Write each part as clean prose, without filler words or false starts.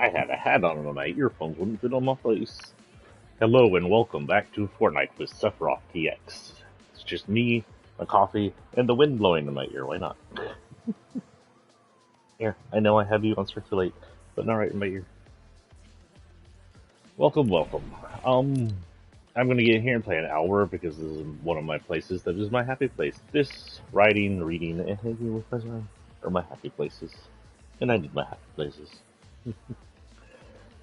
I had a hat on and my earphones wouldn't fit on my face. Hello and welcome back to Fortnite with Sephiroth TX. It's just me, my coffee, and the wind blowing in my ear. Why not? Here, I know I have you on circulate, but not right in my ear. Welcome. I'm gonna get in here and play an hour because this is one of my places that is my happy place. This, writing, reading, and hanging with my friends are my happy places. And I did my happy places.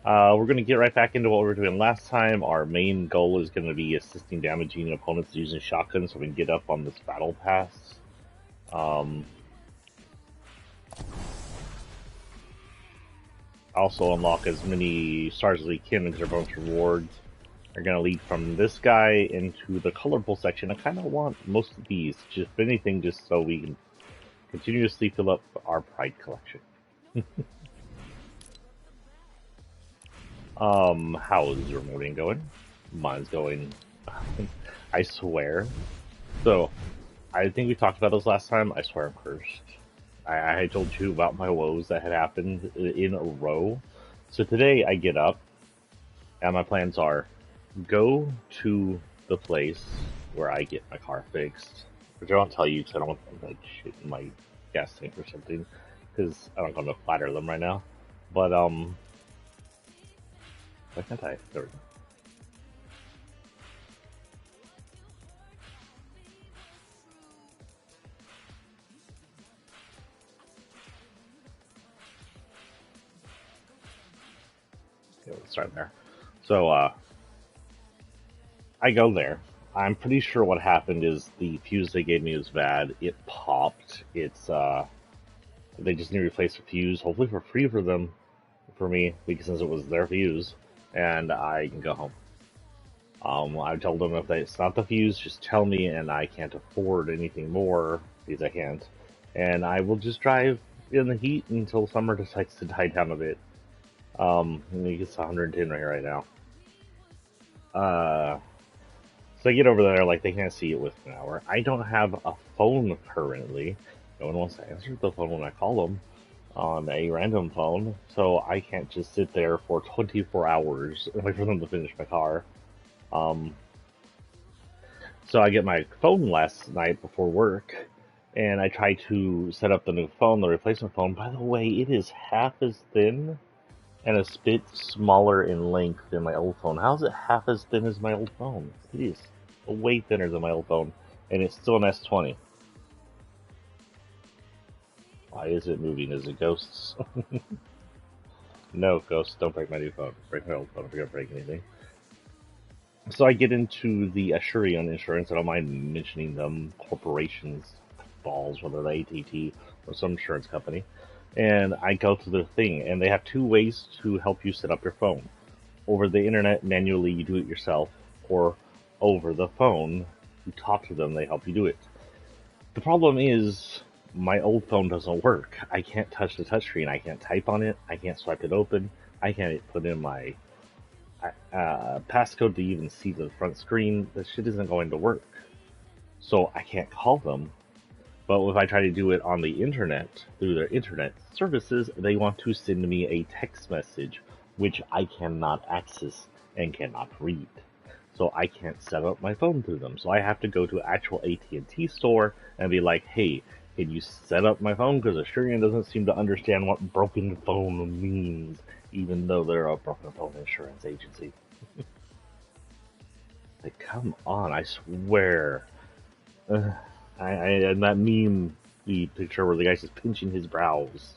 We're going to get right back into what we were doing last time. Our main goal is going to be assisting damaging opponents using shotguns so we can get up on this battle pass. Also unlock as many stars as we can because our bonus rewards are going to lead from this guy into the colorful section. I kind of want most of these, just anything, just so we can continuously fill up our Pride collection. How is your morning going? Mine's going, I swear. So, I think we talked about this last time. I swear I'm cursed. I told you about my woes that had happened in a row. So today I get up, and my plans are, go to the place where I get my car fixed. Which I won't tell you because I don't want like shit in my gas tank or something. Because I don't want to flatter them right now. But, why can't I? There we go. Okay, let's start there. So, I go there. I'm pretty sure what happened is the fuse they gave me was bad. It popped. It's, they just need to replace the fuse, hopefully for free for them, for me, because since it was their fuse, and I can go home. I told them if it's not the fuse, just tell me, and I can't afford anything more, because I can't. And I will just drive in the heat until summer decides to die down a bit. I think it's 110 right now. So I get over there, like, they can't see it within an hour. I don't have a phone currently. No one wants to answer the phone when I call them on a random phone, so I can't just sit there for 24 hours and wait for them to finish my car. So I get my phone last night before work, and I try to set up the new phone, the replacement phone. By the way, it is half as thin and a bit smaller in length than my old phone. How is it half as thin as my old phone? It is way thinner than my old phone, and it's still an S20. Why is it moving? Is it ghosts? No, ghosts, don't break my new phone. Break my old phone if you're gonna break anything. So I get into the Asurion insurance. I don't mind mentioning them. Corporations, balls, whether they're AT&T or some insurance company. And I go to their thing, and they have two ways to help you set up your phone. Over the internet, manually, you do it yourself, or over the phone, you talk to them, they help you do it. The problem is, my old phone doesn't work. I can't touch the touchscreen. I can't type on it. I can't swipe it open. I can't put in my passcode to even see the front screen. That shit isn't going to work. So I can't call them. But if I try to do it on the internet, through their internet services, they want to send me a text message, which I cannot access and cannot read. So I can't set up my phone through them. So I have to go to an actual AT&T store and be like, hey, can you set up my phone? Because Asurion doesn't seem to understand what broken phone means, even though they're a broken phone insurance agency. Like, come on, I swear. And that meme, the picture where the guy's just pinching his brows.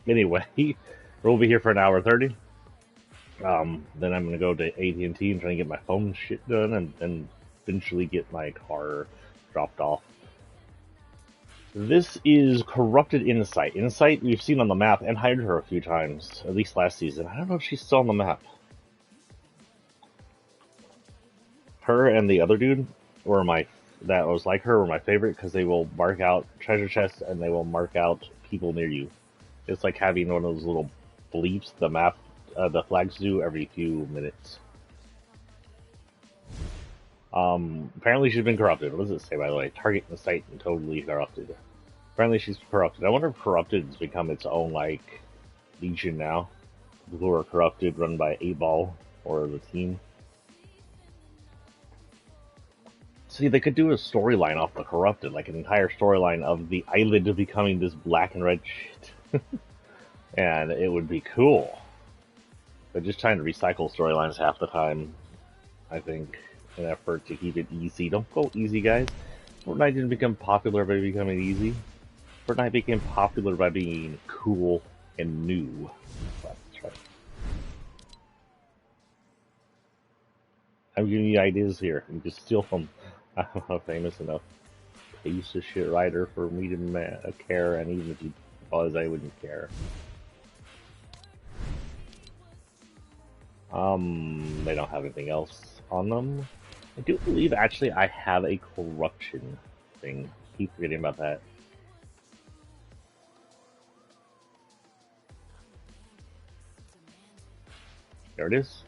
Anyway, we'll be here for an hour 30. Then I'm gonna go to AT&T and try to get my phone shit done, and then eventually get my car dropped off. This is Corrupted Insight. Insight we've seen on the map and hired her a few times, at least last season. I don't know if she's still on the map. Her and the other dude that was like her were my favorite because they will mark out treasure chests and they will mark out people near you. It's like having one of those little bleeps the map, the flags do every few minutes. Apparently she's been corrupted. What does it say, by the way? Target the site and totally corrupted. Apparently she's corrupted. I wonder if corrupted has become its own, like, Legion now, who are corrupted, run by 8-Ball or the team. See, they could do a storyline off the corrupted, like an entire storyline of the island becoming this black and red shit, and it would be cool. They're just trying to recycle storylines half the time, I think, in an effort to keep it easy. Don't go easy, guys. Fortnite didn't become popular by becoming easy. Fortnite became popular by being cool and new. That's right. I'm giving you ideas here. You can steal from. I'm not famous enough piece of shit writer for me to care, and even if you was, I wouldn't care. They don't have anything else on them. I do believe, actually, I have a corruption thing. Keep forgetting about that. There it is.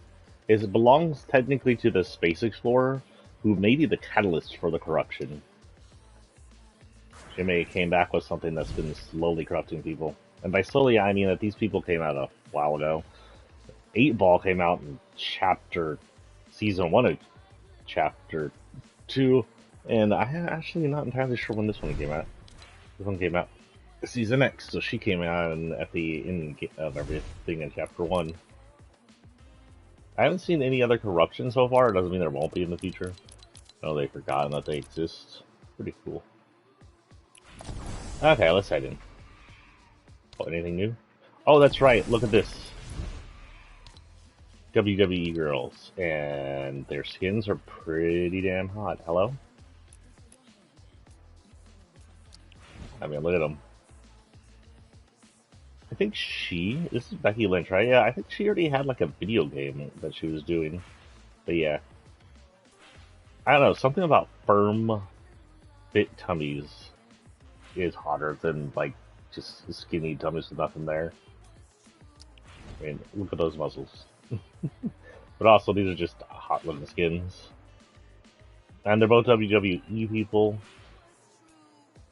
It belongs technically to the Space Explorer, who may be the catalyst for the corruption. Jimmy came back with something that's been slowly corrupting people. And by slowly, I mean that these people came out a while ago. 8-Ball came out in Season 1 of Chapter 2, and I'm actually not entirely sure when this one came out. This one came out Season X, so she came out at the end of everything in Chapter 1. I haven't seen any other corruption so far. It doesn't mean there won't be in the future. No, they've forgotten that they exist. Pretty cool. Okay, let's head in. Oh, anything new? Oh, that's right. Look at this. WWE girls. And their skins are pretty damn hot. Hello? I mean, look at them. I think this is Becky Lynch, right? Yeah, I think she already had like a video game that she was doing. But yeah. I don't know, something about firm, fit tummies is hotter than like just skinny tummies with nothing there. I mean, look at those muscles. But also, these are just hot looking skins. And they're both WWE people.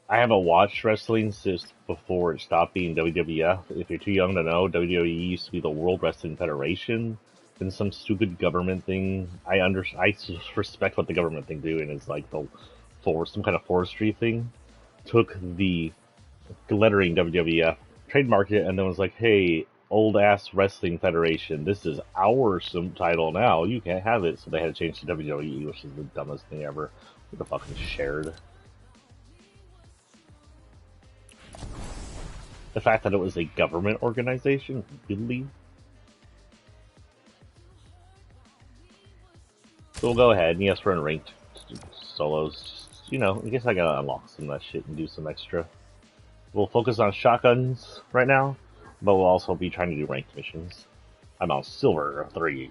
I haven't watched wrestling since before it stopped being WWF. If you're too young to know, WWE used to be the World Wrestling Federation. Then some stupid government thing. I respect what the government thing doing is like some kind of forestry thing. Took the lettering WWF, trademarked it, and then was like, "Hey, old ass wrestling federation, this is our title now. You can't have it." So they had to change to WWE, which is the dumbest thing ever. What the fucking shared. The fact that it was a government organization, really? So we'll go ahead, and yes, we're in ranked solos. Just, I guess I gotta unlock some of that shit and do some extra. We'll focus on shotguns right now, but we'll also be trying to do ranked missions. I'm on Silver 3.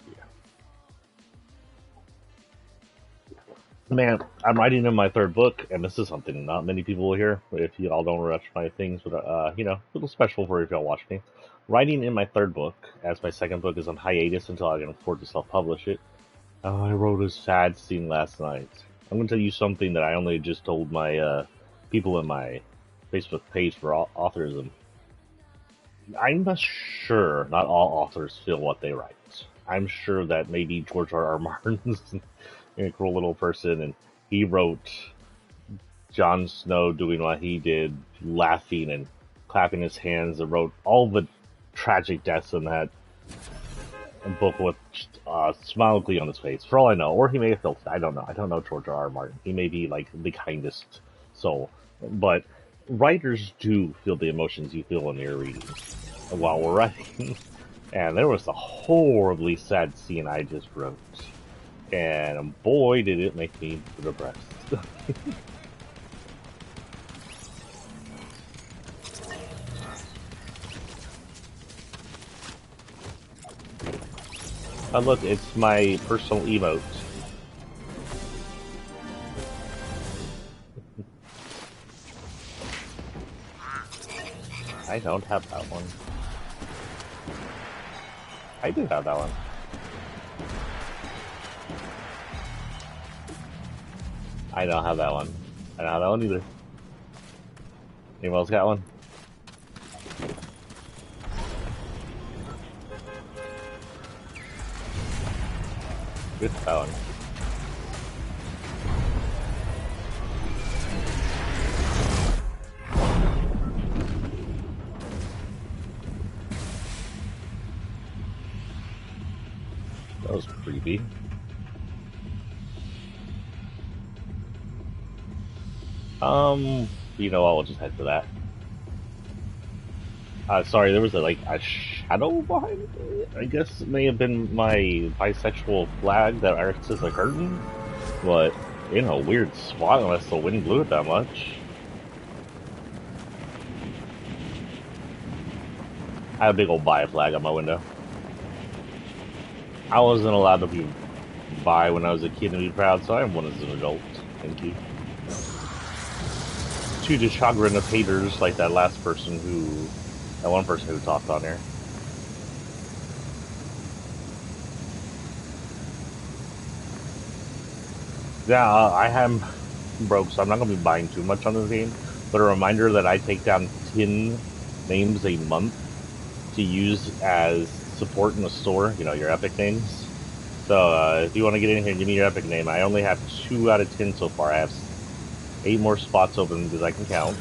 Man, I'm writing in my third book, and this is something not many people will hear, if you all don't rush my things, but, a little special for if y'all watch me. Writing in my third book, as my second book is on hiatus until I can afford to self-publish it. I wrote a sad scene last night. I'm going to tell you something that I only just told my people in my Facebook page for authorism. I'm sure not all authors feel what they write. I'm sure that maybe George R.R. Martin's a cruel little person, and he wrote Jon Snow doing what he did, laughing and clapping his hands, and wrote all the tragic deaths in that book with a smile glee on his face, for all I know. Or he may have felt it. I don't know. I don't know George R.R. Martin. He may be like the kindest soul. But writers do feel the emotions you feel when you're reading while we're writing. And there was a horribly sad scene I just wrote. And boy, did it make me depressed. Oh look, it's my personal emote. I don't have that one. I do have that one. I don't have that one. I don't have that one either. Anyone else got one? Good found. That was creepy. You know, I'll just head to that. Sorry, there was a shadow behind me. I guess it may have been my bisexual flag that acts as a curtain, but in a weird spot unless the wind blew it that much. I have a big old bi flag on my window. I wasn't allowed to be bi when I was a kid and be proud, so I am one as an adult. Thank you. To the chagrin of haters like that one person who talked on there. Yeah, I am broke, so I'm not going to be buying too much on this game. But a reminder that I take down 10 names a month to use as support in the store, you know, your epic names. So if you want to get in here and give me your epic name, I only have 2 out of 10 so far. I have 8 more spots open because I can count.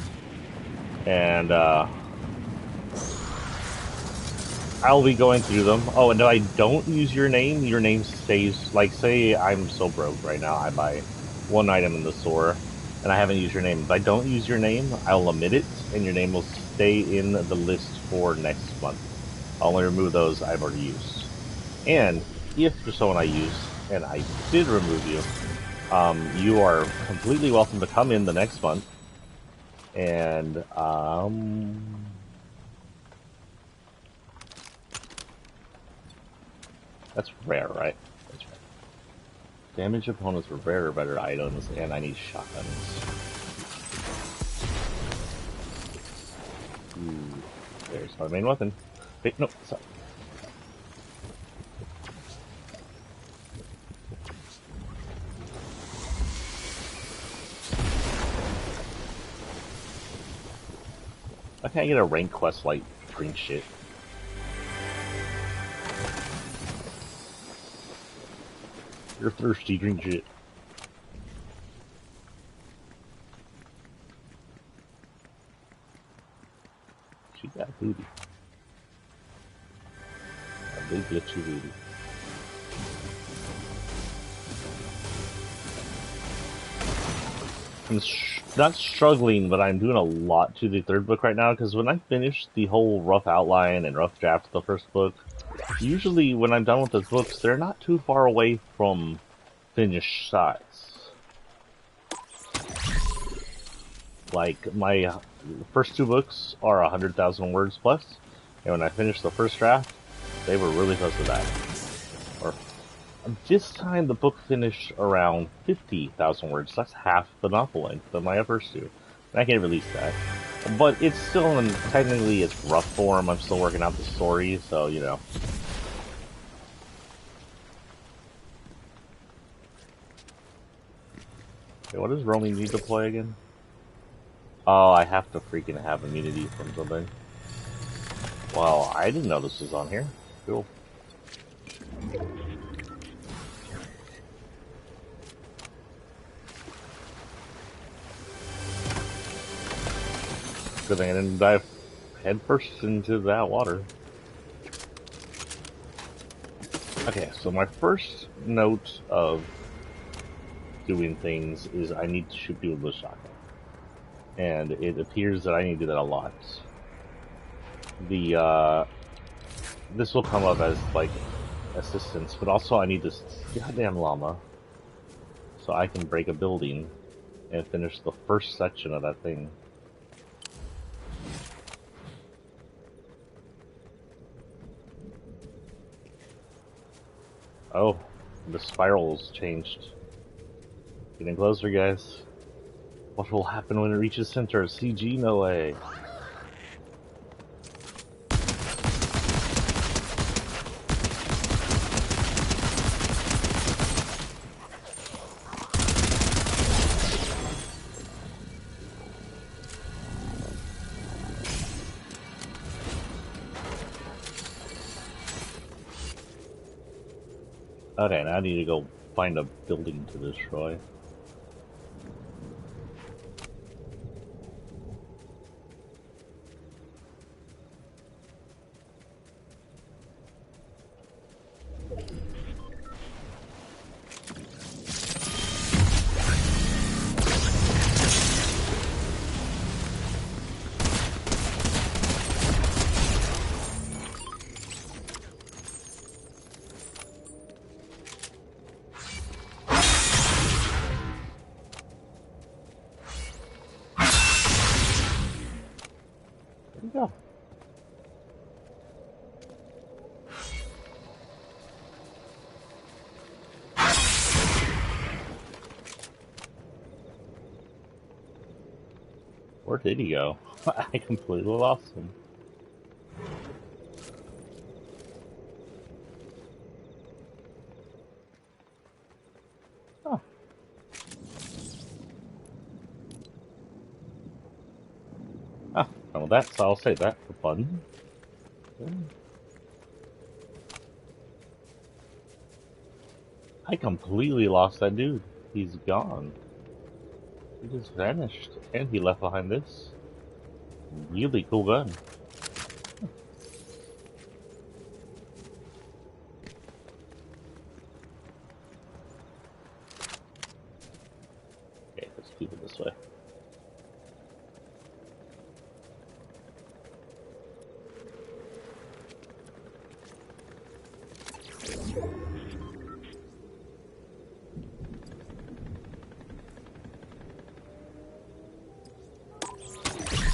And I'll be going through them. Oh, and if I don't use your name stays, like, say I'm so broke right now, I buy 1 item in the store, and I haven't used your name. If I don't use your name, I'll omit it, and your name will stay in the list for next month. I'll only remove those I've already used. And if you're someone I use, and I did remove you, you are completely welcome to come in the next month, and, that's rare, right? That's rare. Damage opponents with rare or better items, and I need shotguns. Ooh, there's my main weapon. Wait, no, sorry. I can't get a rank quest like drink shit. You're thirsty, drink shit. She got booty. A big glitchy booty. I'm not struggling, but I'm doing a lot to the 3rd book right now, because when I finish the whole rough outline and rough draft of the 1st book, usually when I'm done with those books, they're not too far away from finished size. Like, my first 2 books are 100,000 words plus, and when I finished the 1st draft, they were really close to that. Or this time the book finished around 50,000 words. That's half the novel length of my first 2. And I can't release that. But it's still technically it's rough form. I'm still working out the story, so, you know. Okay, what does roaming need to play again? Oh, I have to freaking have immunity from something. Well, I didn't know this was on here. Cool. Good thing I didn't dive headfirst into that water. Okay, so my first note of doing things is I need to shoot people with a shotgun. And it appears that I need to do that a lot. This will come up as, like, assistance, but also I need this goddamn llama so I can break a building and finish the first section of that thing. Oh, the spiral's changed. Getting closer, guys. What will happen when it reaches center? CG? No way. Okay, now I need to go find a building to destroy. There you go. Where did he go? I completely lost him. Oh. Ah, well that's, I'll say that for fun. I completely lost that dude. He's gone. He just vanished. And he left behind this really cool gun. Okay, let's keep it this way.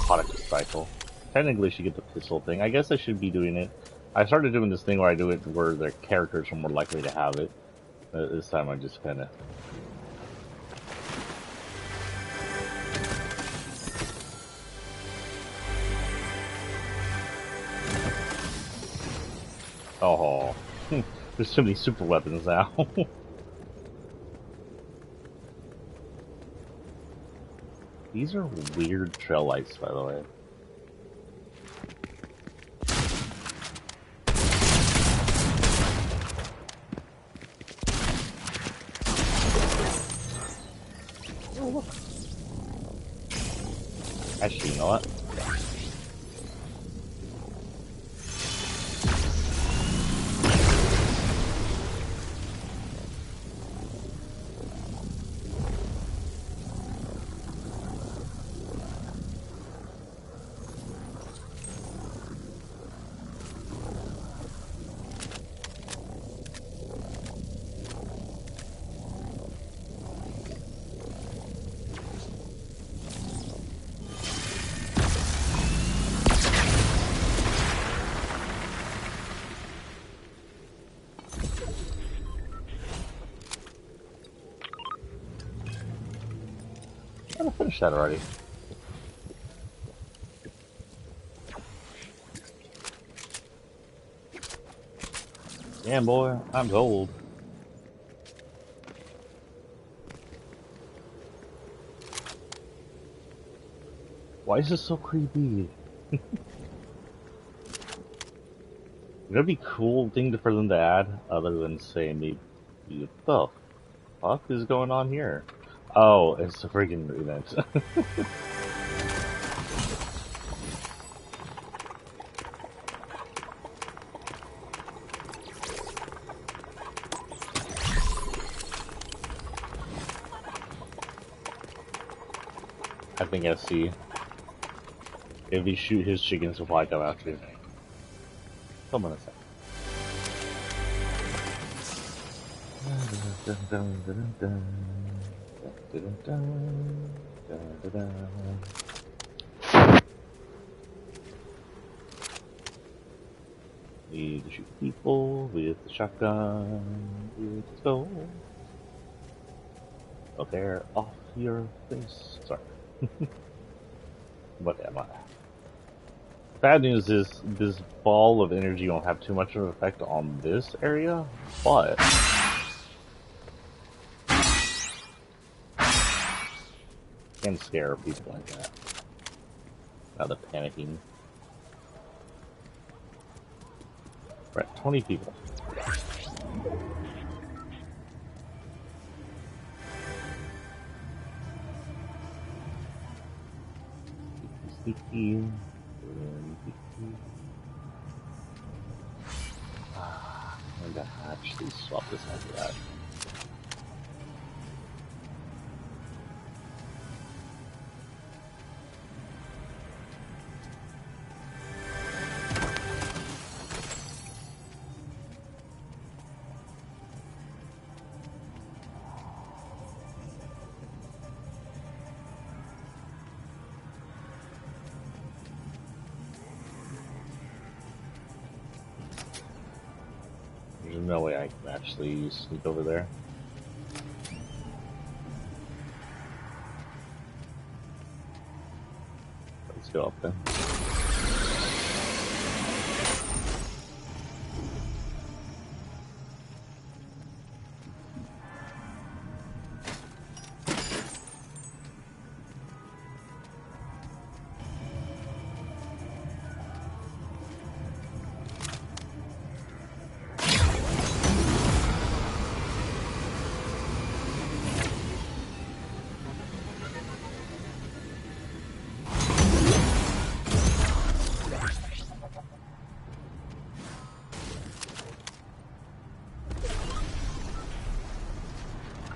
Product cycle. Technically, I should get the pistol thing. I guess I should be doing it. I started doing this thing where I do it where the characters are more likely to have it. This time I just kind of... Oh, there's so many super weapons now. These are weird trail lights, by the way. Oh, look. Actually, you know what? I gotta finish that already. Damn, boy, I'm gold. Why is this so creepy? Would be a cool thing for them to add, other than say maybe, what the fuck is going on here? Oh, it's a freaking event. I think I see. If we shoot his chickens, will probably come after him. Come on a sec. Need to shoot people with the shotgun. Let's go. Oh, they're off your face. Sorry. What am I? Bad news is this ball of energy won't have too much of an effect on this area, but can scare people like that. Now they're panicking. We're at 20 people. I'm gonna actually swap this out for that. There's no way I can actually sneak over there. Let's go up then.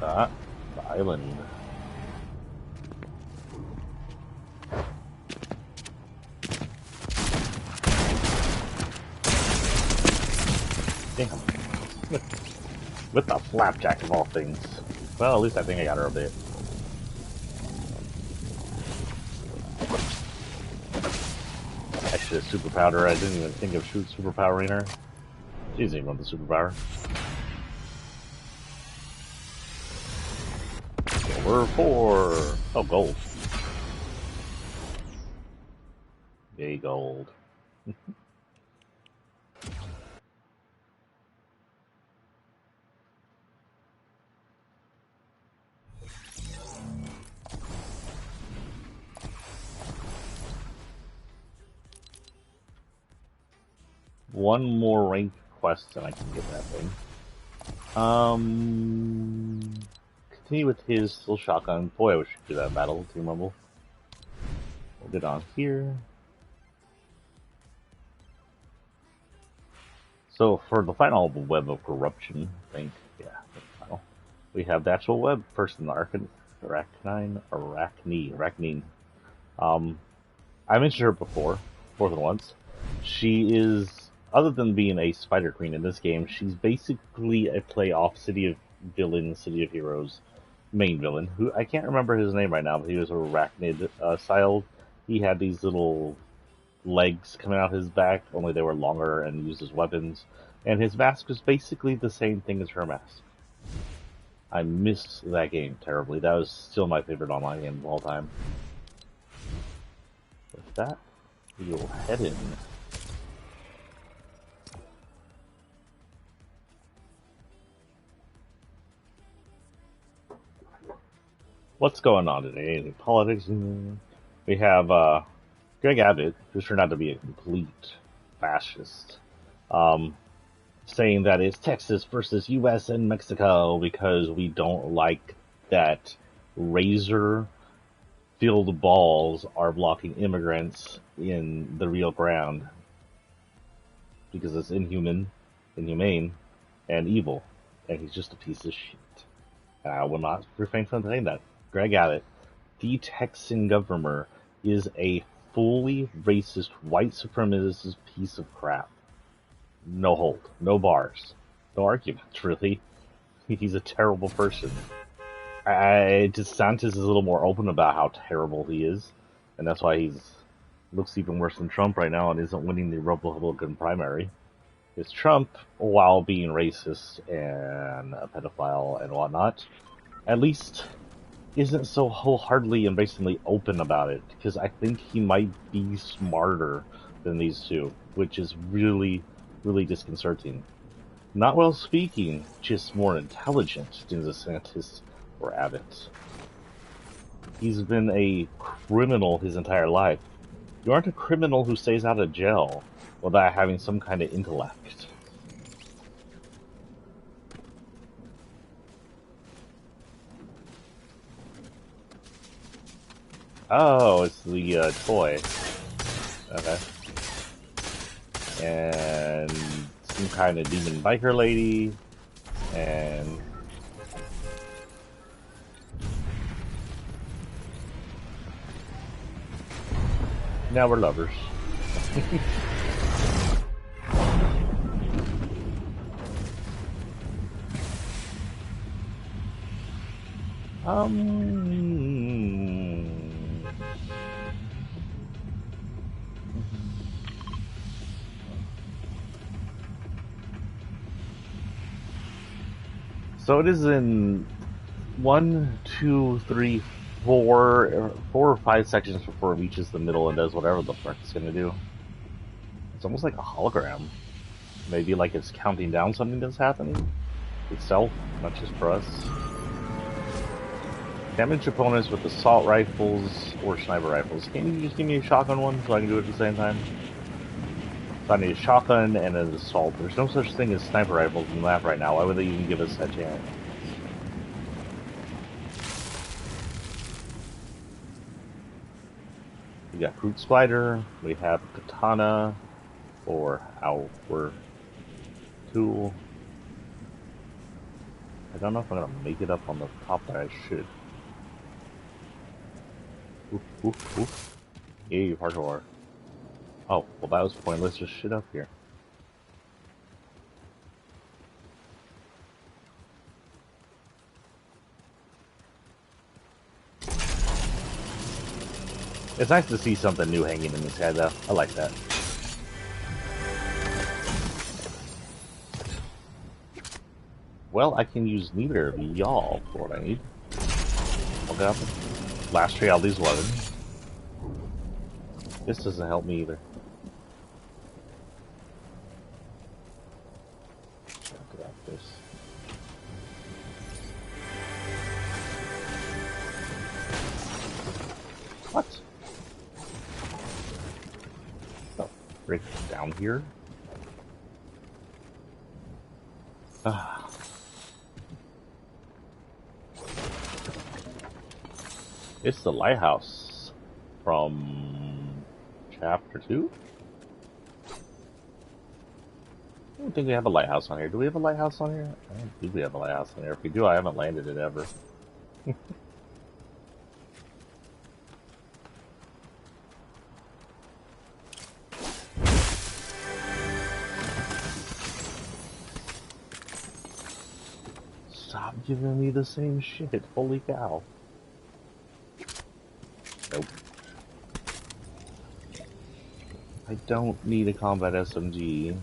Got the island. Damn. With the flapjack of all things. Well, at least I think I got her a bit. I should have superpowered her. I didn't even think of superpowering her. She doesn't even want the superpower. Silver 4. Oh, gold. Yay, gold. One more ranked quest and I can get that thing. Continue with his still shotgun. Boy, I wish we could do that in battle, Team Rumble. We'll get on here. So for the final web of corruption, I think, yeah, that's the final. We have the actual web person, Arachnine. I mentioned her before, more than once. She is, other than being a spider queen in this game, she's basically a play-off City of Villain, City of Heroes main villain, who I can't remember his name right now, but he was arachnid styled. He had these little legs coming out his back, only they were longer and used as weapons, and his mask was basically the same thing as her mask. I missed that game terribly. That was still my favorite online game of all time. With that, we will head in. What's going on today? Any politics? We have Greg Abbott, who's turned out to be a complete fascist, saying that it's Texas versus U.S. and Mexico because we don't like that razor-filled balls are blocking immigrants in the Rio Grande because it's inhumane, and evil, and he's just a piece of shit. And I will not refrain from saying that. Greg Abbott, the Texan governor, is a fully racist, white supremacist piece of crap. No hold, no bars, no arguments, really. He's a terrible person. DeSantis is a little more open about how terrible he is, and that's why he looks even worse than Trump right now and isn't winning the Republican primary. Is Trump, while being racist and a pedophile and whatnot, at least isn't so wholeheartedly and basically open about it, because I think he might be smarter than these two, which is really, really disconcerting. Not well speaking, just more intelligent than DeSantis or Abbott. He's been a criminal his entire life. You aren't a criminal who stays out of jail without having some kind of intellect. Oh, it's the toy. Okay. And some kind of demon biker lady. And now we're lovers. So it is in 1, 2, 3, 4 or 5 sections before it reaches the middle and does whatever the fuck it's gonna do. It's almost like a hologram. Maybe like it's counting down something that's happening itself, not just for us. Damage opponents with assault rifles or sniper rifles. Can you just give me a shotgun one so I can do it at the same time? So I need a shotgun and an assault. There's no such thing as sniper rifles in the map right now. Why would they even give us that chance? We got Fruit Slider, we have Katana, or our tool. I don't know if I'm gonna make it up on the top that I should. Oof, oof, oof. Yay, hardcore. Oh, well that was pointless, just shit up here. It's nice to see something new hanging in his head though. I like that. Well, I can use neither of y'all for what I need. Look up. Last tree, I'll lose one. This doesn't help me either. Look at this. What? Oh, break down here. Ah. It's the lighthouse from chapter 2? I don't think we have a lighthouse on here. Do we have a lighthouse on here? I don't think we have a lighthouse on here. If we do, I haven't landed it ever. Stop giving me the same shit. Holy cow. Nope. I don't need a combat SMG.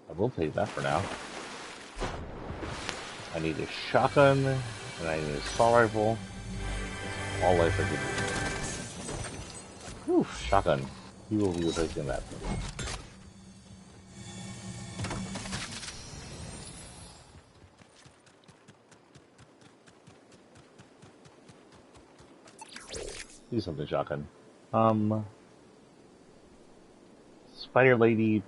I will take that for now. I need a shotgun, and I need an assault rifle. All life I can do. Whew, shotgun. You will be replacing that. Do something, shotgun. Spider Lady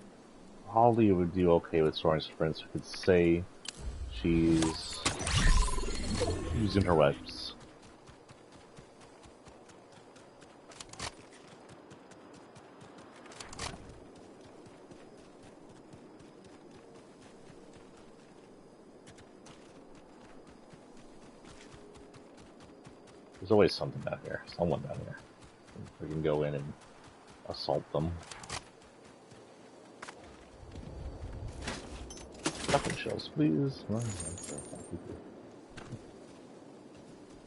probably would do okay with Soaring Sprints. We could say she's using her webs. There's always something down here. Someone down here. We can go in and assault them. Shotgun shells, please. Where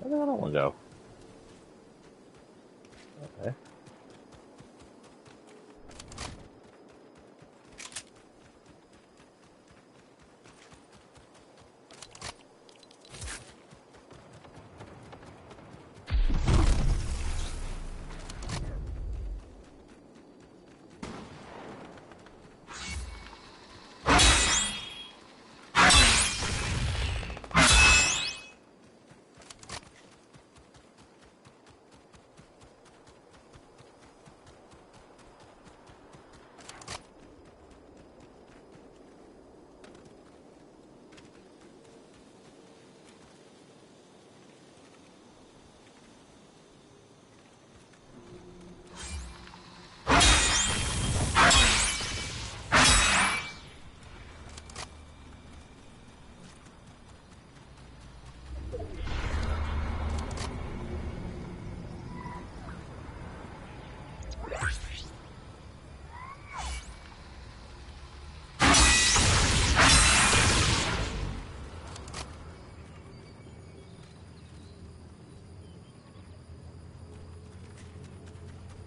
did the other one go? Okay.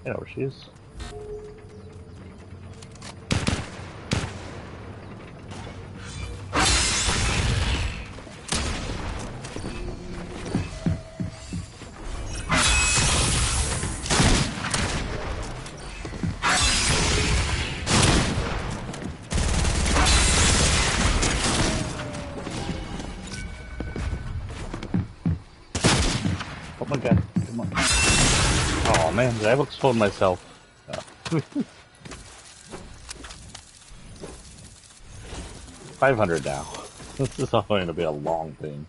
I know where she is. Oh my god, come on. Oh man, did I explode myself? Oh. 500 now. This is all going to be a long thing.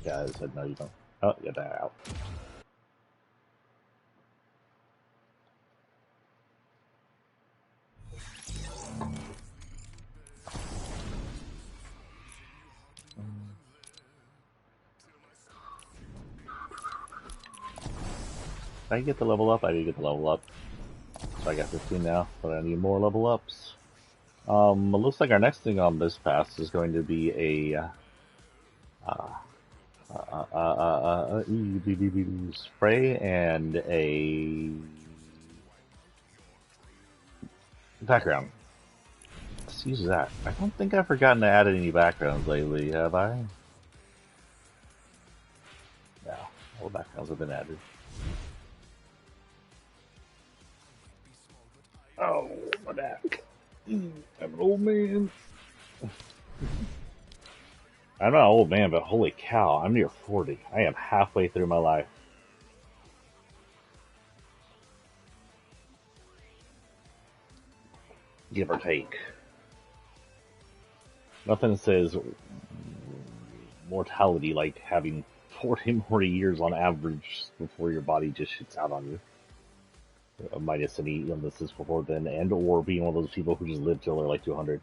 Yeah, I said no, you don't. Oh, get that out. Did I get the level up? I did get the level up. So I got 15 now, but I need more level ups. It looks like our next thing on this pass is going to be a spray and a background. Let's use that. I don't think I've forgotten to add any backgrounds lately, have I? No, all the backgrounds have been added. Oh, my back. I'm an old man. I'm not an old man, but holy cow, I'm near 40. I am halfway through my life. Give or take. Nothing says mortality like having 40 more years on average before your body just shits out on you. Minus any illnesses before then, and or being one of those people who just live till they're like 200.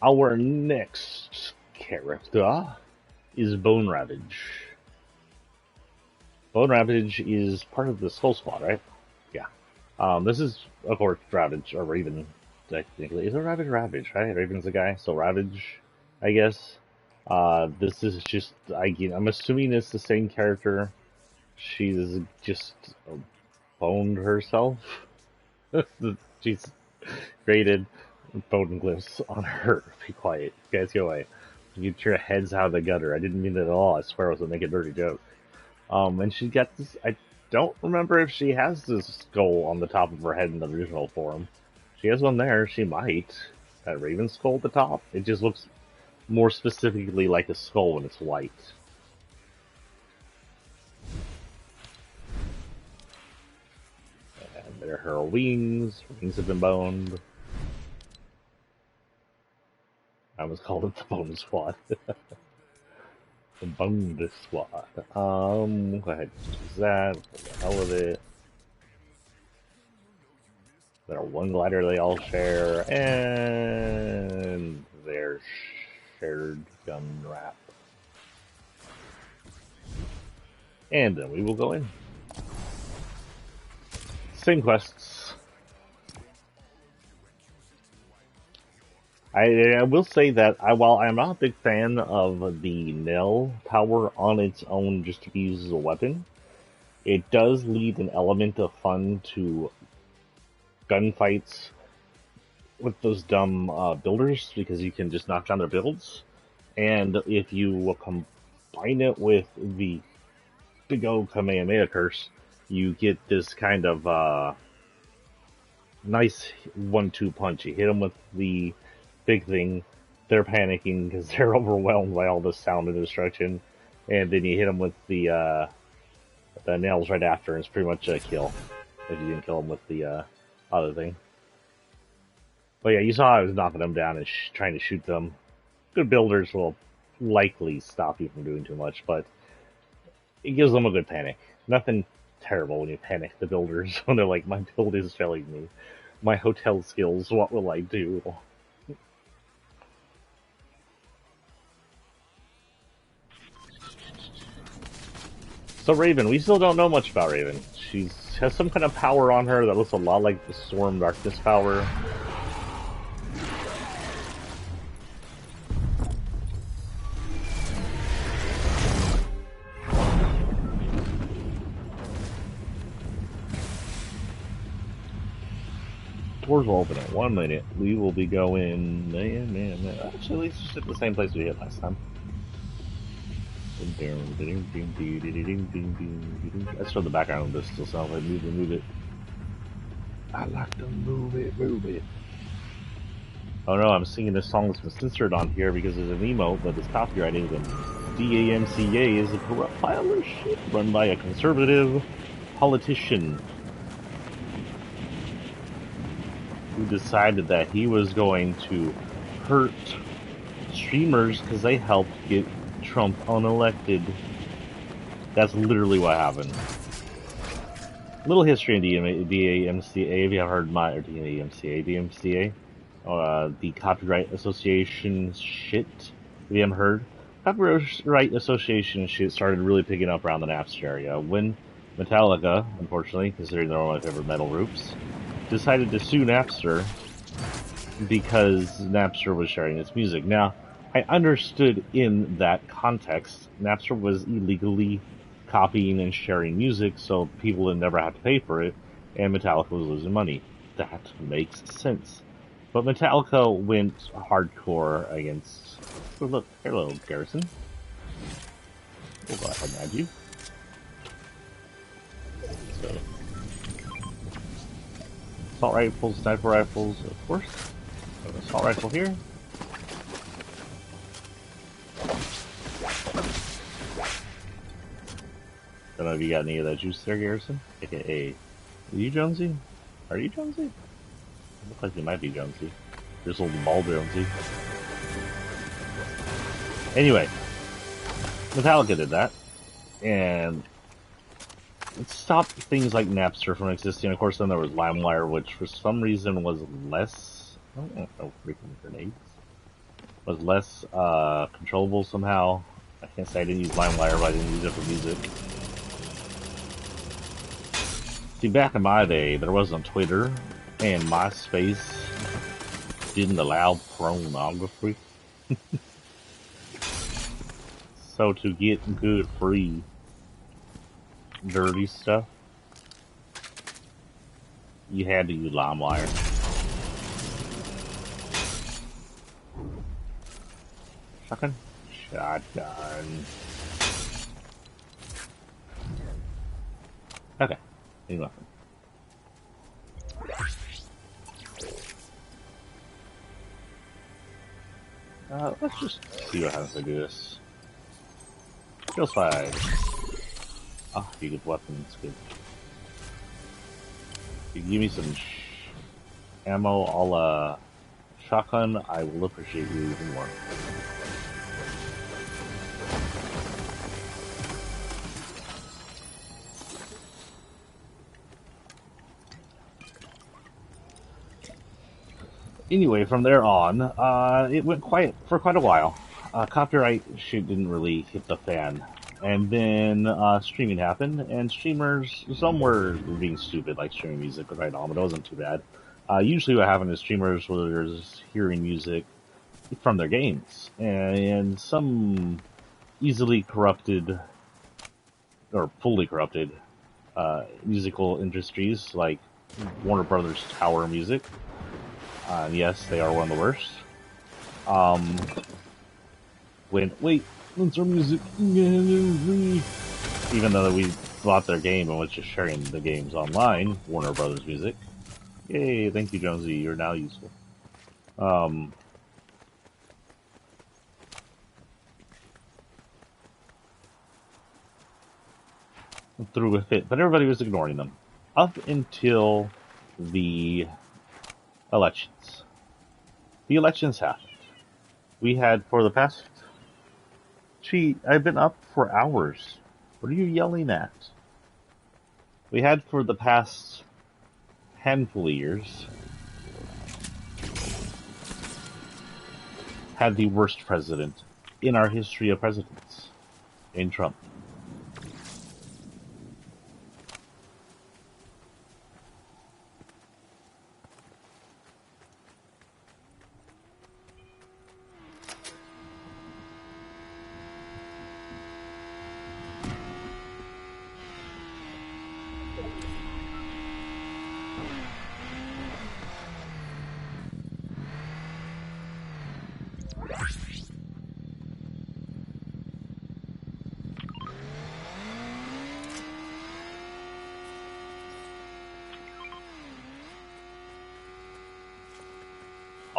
Our next character is Bone Ravage. Bone Ravage is part of the Skull Squad, right? Yeah. This is, of course, Ravage, or Raven, technically. Is it Ravage, right? Raven's the guy, so Ravage, I guess. This is just, I'm assuming it's the same character. She's just boned herself. She's created bone glyphs on her. Be quiet. You guys go away. Get your heads out of the gutter. I didn't mean it at all. I swear I was making a dirty joke. And she got this, I don't remember if she has this skull on the top of her head in the original form. She has one there. She might. That raven skull at the top. It just looks more specifically like a skull when it's white. And there are her wings. Her wings have been boned. I almost called it the Bone Squad. The Boned Squad. Go ahead and use that. What the hell with it? Their one glider they all share, and their shared gun wrap. And then we will go in. Same quests. I will say that while I'm not a big fan of the nail power on its own just to be used as a weapon, it does lead an element of fun to gunfights with those dumb builders, because you can just knock down their builds. And if you combine it with the big old Kamehameha curse, you get this kind of nice 1-2 punch. You hit them with the big thing, they're panicking because they're overwhelmed by all this sound and destruction, and then you hit them with the nails right after, and it's pretty much a kill if you didn't kill them with the other thing. But yeah, you saw I was knocking them down and trying to shoot them. Good builders will likely stop you from doing too much, but it gives them a good panic. Nothing terrible when you panic the builders when they're like, my build is failing me. My hotel skills, what will I do? So Raven, we still don't know much about Raven. She has some kind of power on her that looks a lot like the Storm Darkness power. doors will open in 1 minute. We will be going. Man. Actually, at least it's at the same place we hit last time. That's for the background of this. Still sounds like move it. I like to move it. Oh no, I'm singing this song that's been censored on here because there's an emote, but it's copyrighted. And DAMCA is a corrupt pile of shit run by a conservative politician who decided that he was going to hurt streamers because they helped get Trump unelected. That's literally what happened. Little history in DAMCA, if you have heard my, or DAMCA, the Copyright Association shit, if you haven't heard. Copyright Association shit started really picking up around the Napster area when Metallica, unfortunately, considering they're one of my favorite metal groups, decided to sue Napster because Napster was sharing its music. Now, I understood in that context, Napster was illegally copying and sharing music, so people would never have to pay for it, and Metallica was losing money. That makes sense. But Metallica went hardcore against... Oh, look, hello, Garrison. We'll go ahead and add you. So, assault rifles, sniper rifles, of course. An assault rifle here. Don't know if you got any of that juice there, Garrison. AKA, are you Jonesy? Are you Jonesy? Looks like you might be Jonesy. Just a little ball Jonesy. Anyway, Metallica did that, and it stopped things like Napster from existing. Of course, then there was LimeWire, which for some reason was less... Oh, freaking grenades. Was less controllable somehow. I can't say I didn't use LimeWire, but I didn't use it for music. See, back in my day, there wasn't Twitter, and MySpace didn't allow pornography. So to get good, free, dirty stuff, you had to use LimeWire. Shotgun? Shotgun. Okay. Anyway. Let's just see what happens if I do this. Kill 5. Ah, you get weapons, good. If you give me some ammo a la shotgun, I will appreciate you even more. Anyway, from there on, it went quiet for quite a while. Copyright shit didn't really hit the fan. And then streaming happened, and streamers, some were being stupid, like streaming music right on, but it wasn't too bad. Usually what happened is streamers were just hearing music from their games, and some easily corrupted, or fully corrupted, musical industries, like Warner Brothers Tower Music. Yes, they are one of the worst. Wait, that's our music. Even though we bought their game and was just sharing the games online, Warner Brothers Music. Yay, thank you, Jonesy, you're now useful. Through with it, but everybody was ignoring them. Up until the elections. The elections happened. We had, for the past... Gee, I've been up for hours. What are you yelling at? We had, for the past handful of years, had the worst president in our history of presidents, in Trump.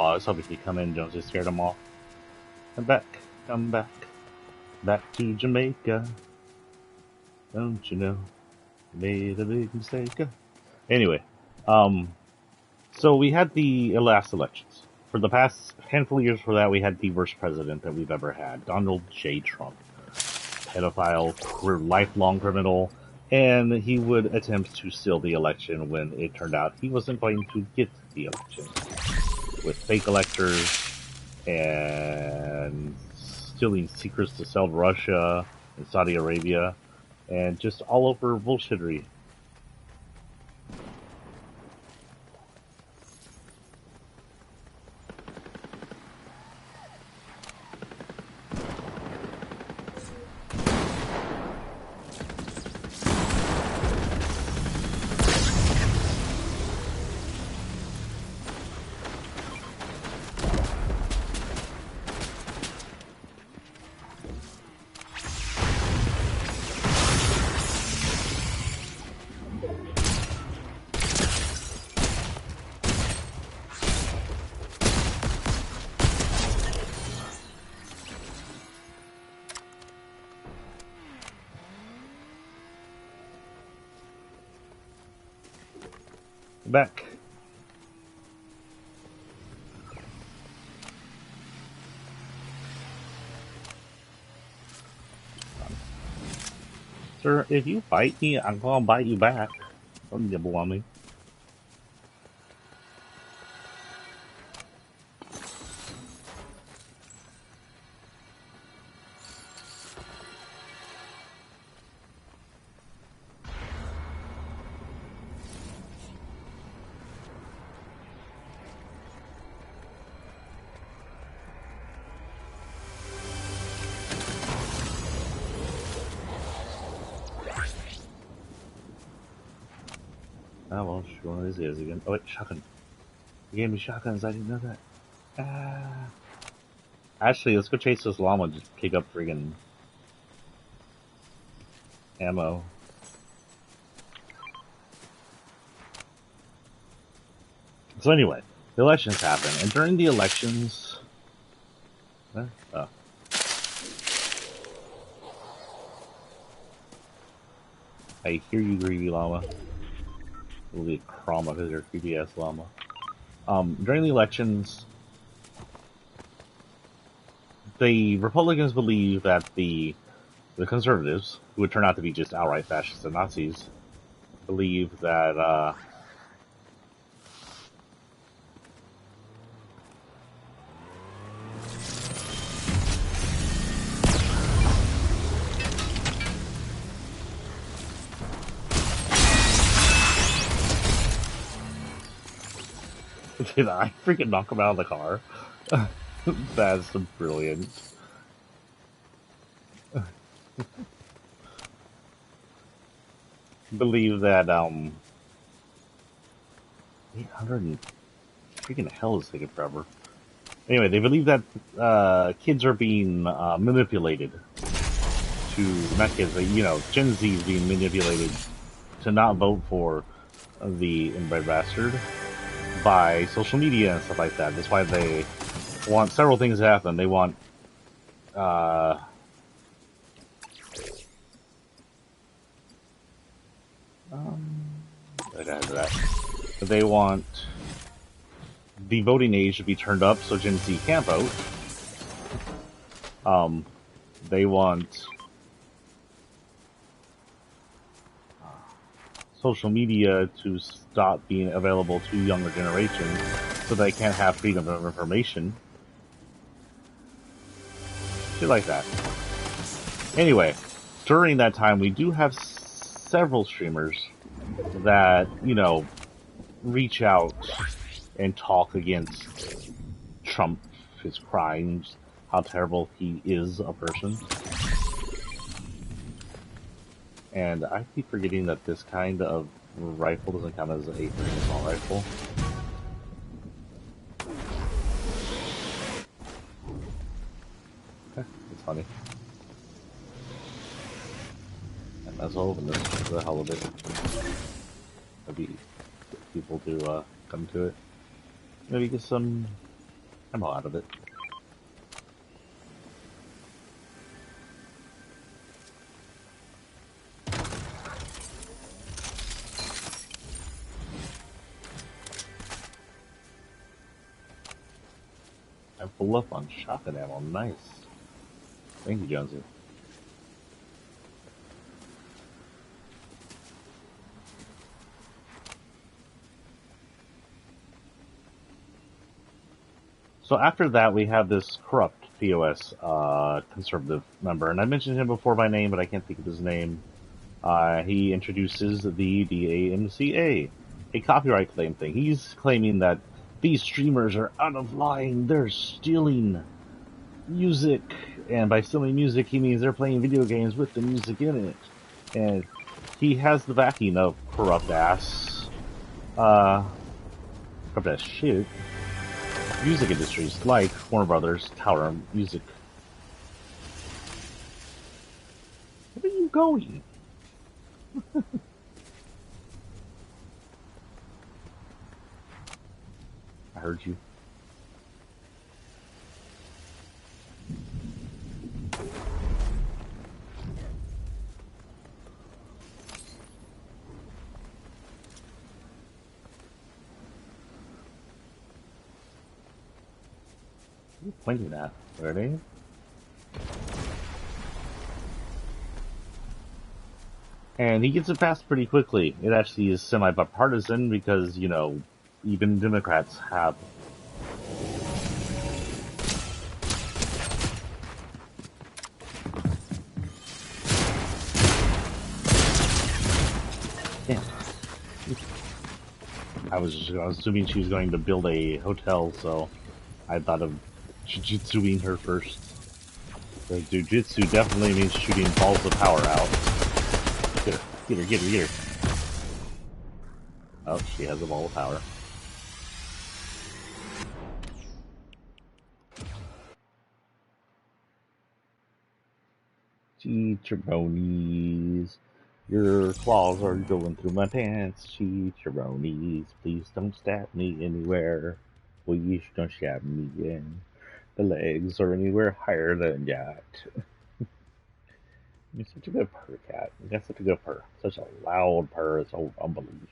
pause. Hope if you come in, Jones just scared them off. Come back, come back, back to Jamaica. Don't you know, made a big mistake. Anyway, so we had the last elections. For the past handful of years for that, we had the worst president that we've ever had, Donald J. Trump. Pedophile, lifelong criminal, and he would attempt to steal the election when it turned out he wasn't going to get the election. With fake electors and stealing secrets to sell to Russia and Saudi Arabia, and just all over bullshittery. Back. Sir, if you bite me, I'm gonna bite you back. Don't nibble on me. Oh well, sure one of these is again. Oh wait, shotgun. You gave me shotguns, I didn't know that. Ah. Actually, let's go chase this llama and just pick up friggin' ammo. So anyway, the elections happen, and during the elections... Oh. I hear you, greedy llama. It'll be a chroma because you're a creepy ass llama. During the elections, the Republicans believe that the conservatives, who would turn out to be just outright fascists and Nazis, believe that did I freaking knock him out of the car? That's brilliant. Believe that 800 freaking hell is taking forever. Anyway, they believe that kids are being manipulated to, not kids, but, Gen Z is being manipulated to not vote for the inbred bastard by social media and stuff like that. That's why they want several things to happen. They want I got that. They want the voting age to be turned up so Gen Z can't vote. They want social media to stop being available to younger generations so they can't have freedom of information. Shit like that. Anyway, during that time, we do have several streamers that, reach out and talk against Trump, his crimes, how terrible he is a person. And I keep forgetting that this kind of rifle doesn't count as a freaking assault rifle. Okay, it's funny. And let's open this for the hell of it. Maybe get people to come to it. Maybe get some I'm all out of it. I'm full up on shotgun ammo. Nice. Thank you, Jonesy. So after that, we have this corrupt POS conservative member, and I mentioned him before by name, but I can't think of his name. He introduces the DAMCA, a copyright claim thing. He's claiming that these streamers are out of line, they're stealing music, and by stealing music, he means they're playing video games with the music in it. And he has the backing of corrupt ass shit music industries like Warner Brothers, Tower Music. Where are you going? I heard you. What are you pointing at? Ready? And he gets it passed pretty quickly. It actually is semi-bipartisan because, you know, even Democrats have. Damn. I was assuming she was going to build a hotel, so I thought of jujitsuing her first. The jujitsu definitely means shooting balls of power out. Get her, get her, get her, get her. Oh, she has a ball of power. Cheecheronies, your claws are going through my pants. Cheecheronies, please don't stab me anywhere. Please don't stab me in the legs or anywhere higher than that. You're such a good purr, cat. You got such a good purr. Such a loud purr. It's unbelievable.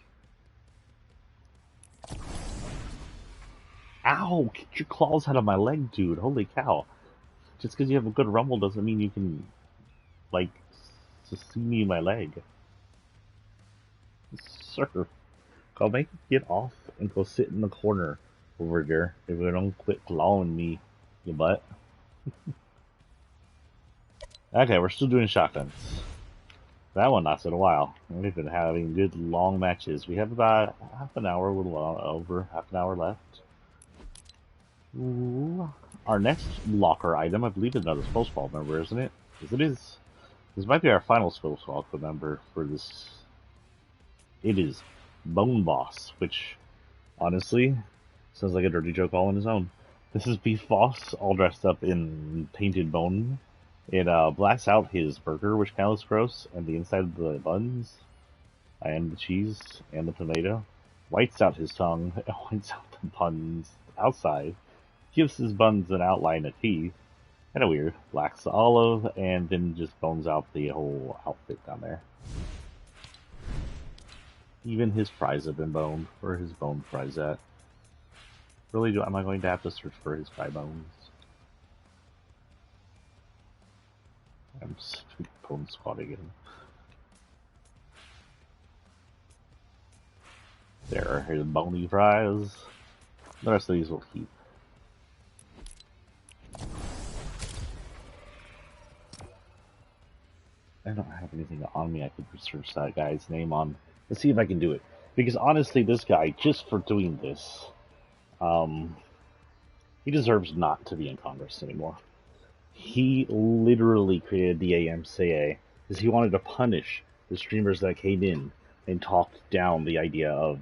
Ow! Get your claws out of my leg, dude. Holy cow. Just because you have a good rumble doesn't mean you can, like, see me in my leg. Sir, go make it get off and go sit in the corner over there if you don't quit clawing me, you butt. Okay, we're still doing shotguns. That one lasted a while. We've been having good long matches. We have about half an hour, a little over half an hour left. Ooh. Our next locker item, I believe, is another Skull Squad member, isn't it? Yes, it is. This might be our final Skull Squad member for this. It is Bone Boss, which, honestly, sounds like a dirty joke all on his own. This is Beef Boss, all dressed up in painted bone. It blacks out his burger, which kind of looks gross, and the inside of the buns, and the cheese, and the tomato. Whites out his tongue, and whites out the buns outside. Gives his buns an outline of teeth. Kinda weird. Blacks the olive, and then just bones out the whole outfit down there. Even his fries have been boned. Where are his bone fries at? Really, am I going to have to search for his fry bones? I'm bone squatting him. There are his bony fries. The rest of these will keep. I don't have anything on me I could research that guy's name on. Let's see if I can do it. Because honestly, this guy, just for doing this, he deserves not to be in Congress anymore. He literally created the AMCA because he wanted to punish the streamers that came in and talked down the idea of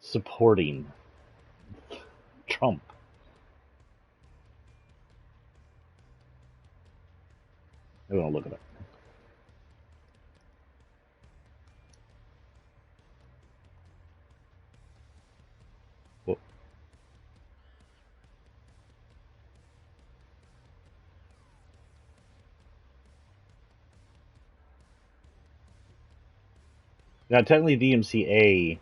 supporting Trump. I'm gonna look it up. Well, Now, technically, DMCA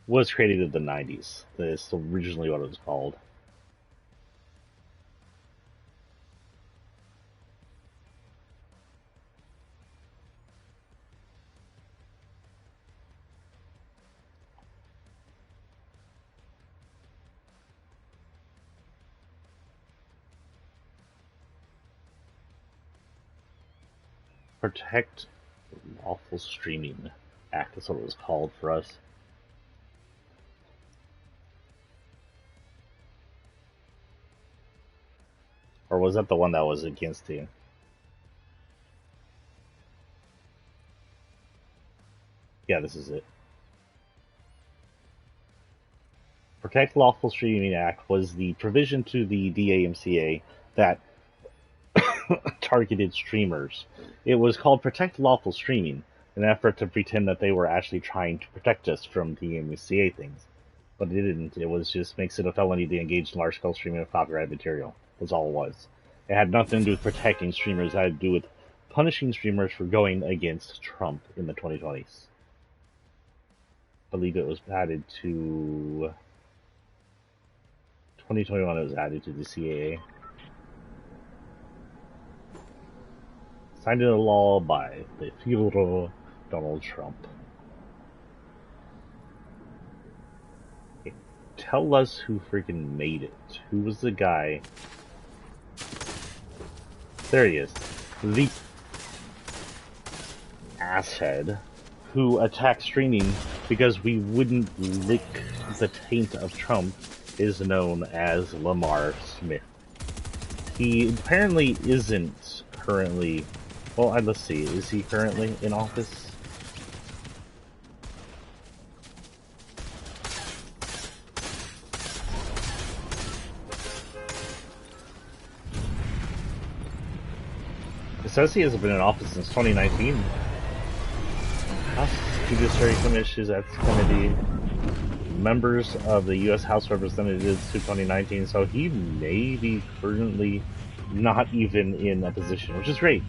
was created in the 90s. That's originally what it was called. Protect Lawful Streaming Act, that's what it was called for us. Or was that the one that was against you? Yeah, this is it. Protect Lawful Streaming Act was the provision to the DAMCA that targeted streamers. It was called Protect Lawful Streaming, in an effort to pretend that they were actually trying to protect us from DMCA things. But it didn't. It was just makes it a felony to engage in large-scale streaming of copyrighted material. That's all it was. It had nothing to do with protecting streamers. It had to do with punishing streamers for going against Trump in the 2020s. I believe it was added to 2021. It was added to the CAA. Signed into law by the Führer Donald Trump. Okay. Tell us who freaking made it. Who was the guy? There he is. The asshead who attacked streaming because we wouldn't lick the taint of Trump is known as Lamar Smith. He apparently isn't currently... Well, let's see. Is he currently in office? It says he hasn't been in office since 2019. House Judiciary Committee, members of the U.S. House of Representatives to 2019, so he may be currently not even in a position, which is great.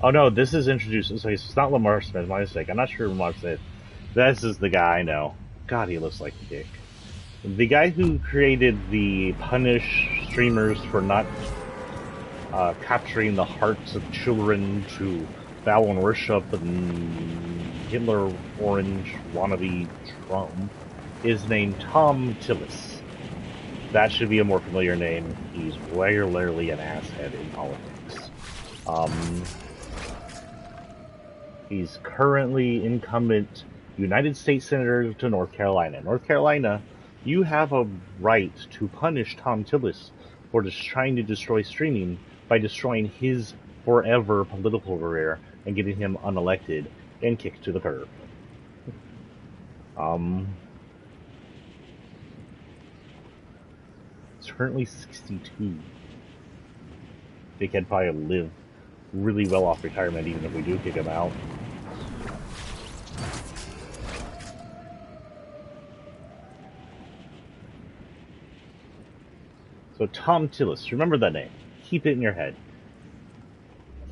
Oh no, this is introduced. So it's not Lamar Smith, my mistake. I'm not sure Lamar Smith. This is the guy I know. God, he looks like a dick. The guy who created the punish streamers for not capturing the hearts of children to bow and worship and Hitler Orange wannabe Trump is named Tom Tillis. That should be a more familiar name. He's regularly an asshead in politics. He's currently incumbent United States Senator to North Carolina. North Carolina, you have a right to punish Tom Tillis for just trying to destroy streaming by destroying his forever political career and getting him unelected and kicked to the curb. He's currently 62. Dickhead probably live really well off retirement even if we do kick him out. So Tom Tillis, remember that name. Keep it in your head.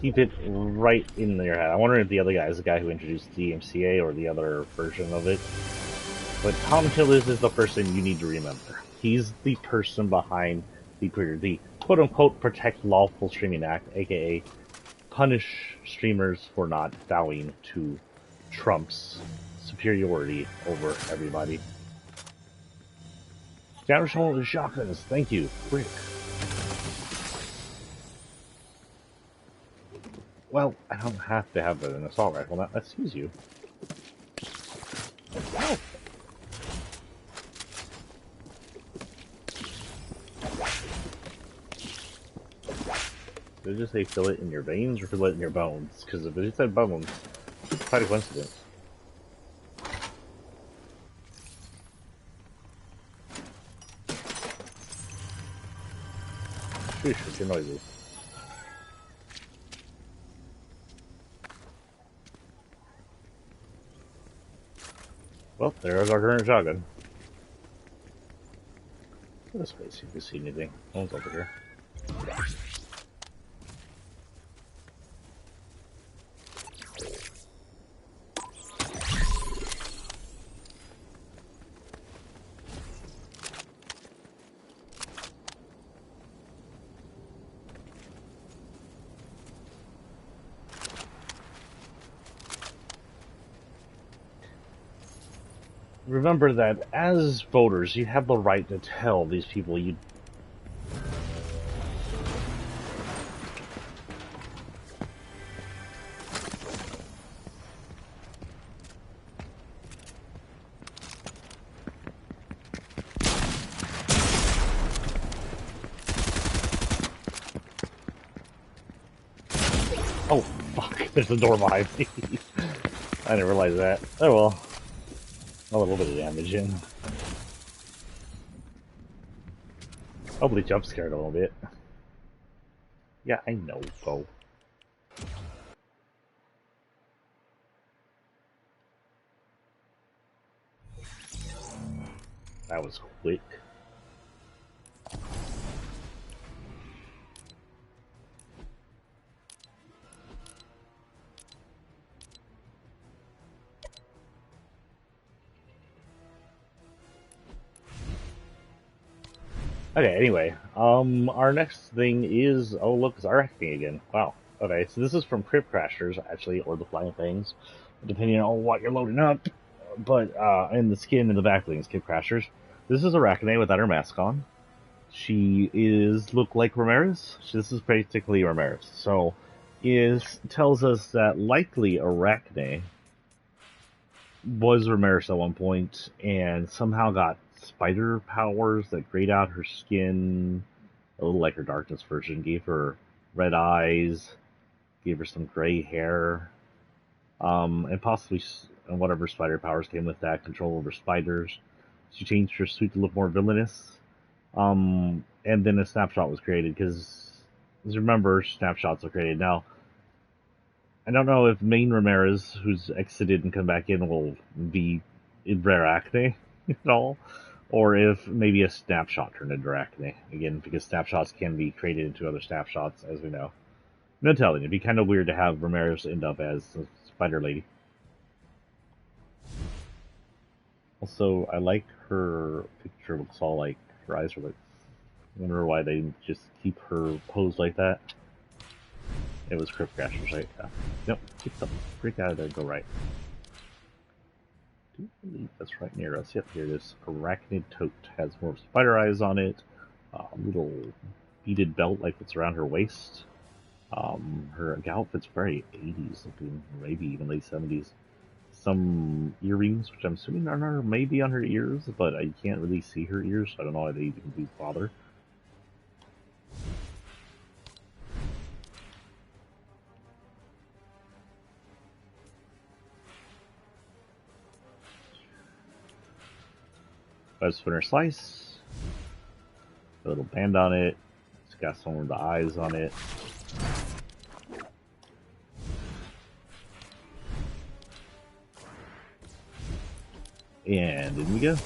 Keep it right in your head. I wonder if the other guy is the guy who introduced DMCA or the other version of it. But Tom Tillis is the person you need to remember. He's the person behind the quote-unquote Protect Lawful Streaming Act, aka punish streamers for not bowing to Trump's superiority over everybody. Damage hole with shotguns, thank you, Rick. Well, I don't have to have an assault rifle, now let's use you. Oh. Did it just say fill it in your veins or fill it in your bones? Because if it said bones, it's quite a coincidence. Sheesh, what's your noises? Well, there's our current shotgun. Let's wait, see if we see anything. No one's over here. Remember that as voters, you have the right to tell these people you. Oh, fuck. There's a door behind me. I didn't realize that. Oh well. A little bit of damage in. Hopefully jump scared a little bit. Yeah, I know. Go. That was quick. Okay, anyway, our next thing is, oh look, it's Arachne again. Wow. Okay, so this is from Crypt Crashers, actually, or the Flying Things, depending on what you're loading up. But, and the skin and the backlinks, Crypt Crashers. This is Arachne without her mask on. She look like Ramirez. This is basically Ramirez. So, tells us that likely Arachne was Ramirez at one point, and somehow got spider powers that grayed out her skin, a little like her darkness version, gave her red eyes, gave her some gray hair, and possibly whatever spider powers came with that, control over spiders. She changed her suit to look more villainous, and then a snapshot was created, because, as you remember, snapshots are created. Now, I don't know if main Ramirez, who's exited and come back in, will be in Rare Acne at all, or if maybe a snapshot turned into Arachne. Again, because snapshots can be created into other snapshots, as we know. I'm not telling you, it'd be kind of weird to have Ramirez end up as a Spider Lady. Also, I like her picture. Looks all like her eyes are like. I wonder why they didn't just keep her posed like that. It was Crypt Crashers, right? Yeah. Nope, keep the freak out of there, go right. I do believe that's right near us. Yep, here it is. Arachnid Tote. Has more spider eyes on it. A little beaded belt like what's around her waist. Her outfit's very 80s looking, maybe even late 70s. Some earrings, which I'm assuming are maybe on her ears, but I can't really see her ears, so I don't know why they even do bother. Buzz Spinner Slice. A little band on it. It's got some of the eyes on it. And in we go.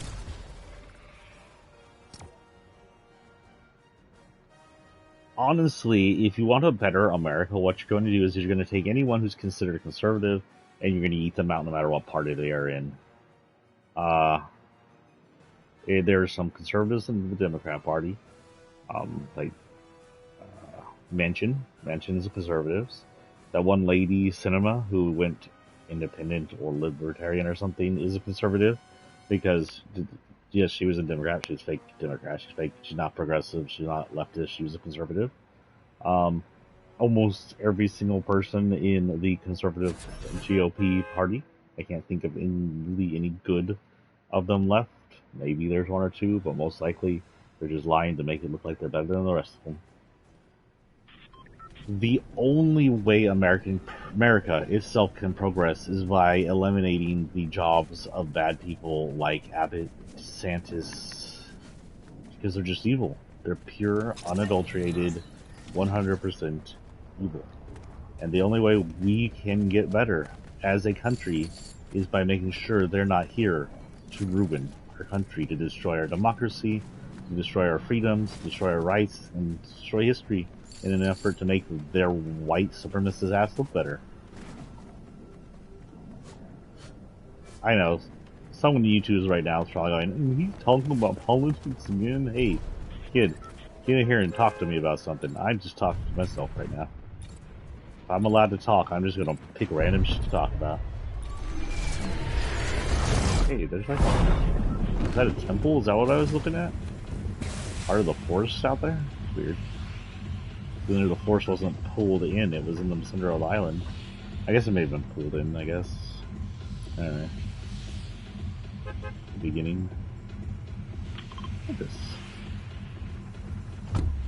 Honestly, if you want a better America, what you're going to do is you're going to take anyone who's considered conservative and you're going to eat them out no matter what party they are in. There's some conservatives in the Democrat Party, like Manchin's conservatives. That one lady, Cinema, who went independent or libertarian or something, is a conservative because, yes, she was a Democrat. She was fake Democrat. She's fake. She's not progressive. She's not leftist. She was a conservative. Almost every single person in the conservative GOP party, I can't think of any good of them left. Maybe there's one or two, but most likely they're just lying to make it look like they're better than the rest of them. The only way America itself can progress is by eliminating the jobs of bad people like Abbott, DeSantis, because they're just evil. They're pure, unadulterated, 100% evil. And the only way we can get better as a country is by making sure they're not here to ruin our country, to destroy our democracy, to destroy our freedoms, to destroy our rights, and destroy history in an effort to make their white supremacist ass look better. I know. Someone on YouTube right now is probably going, he's talking about politics again? Hey, kid, get in here and talk to me about something. I'm just talking to myself right now. If I'm allowed to talk, I'm just gonna pick random shit to talk about. Hey, there's like... Is that a temple? Is that what I was looking at? Part of the forest out there? It's weird. Then the forest wasn't pulled in, it was in the center of the island. I guess it may have been pulled in, I guess. Alright. Beginning. Look at this.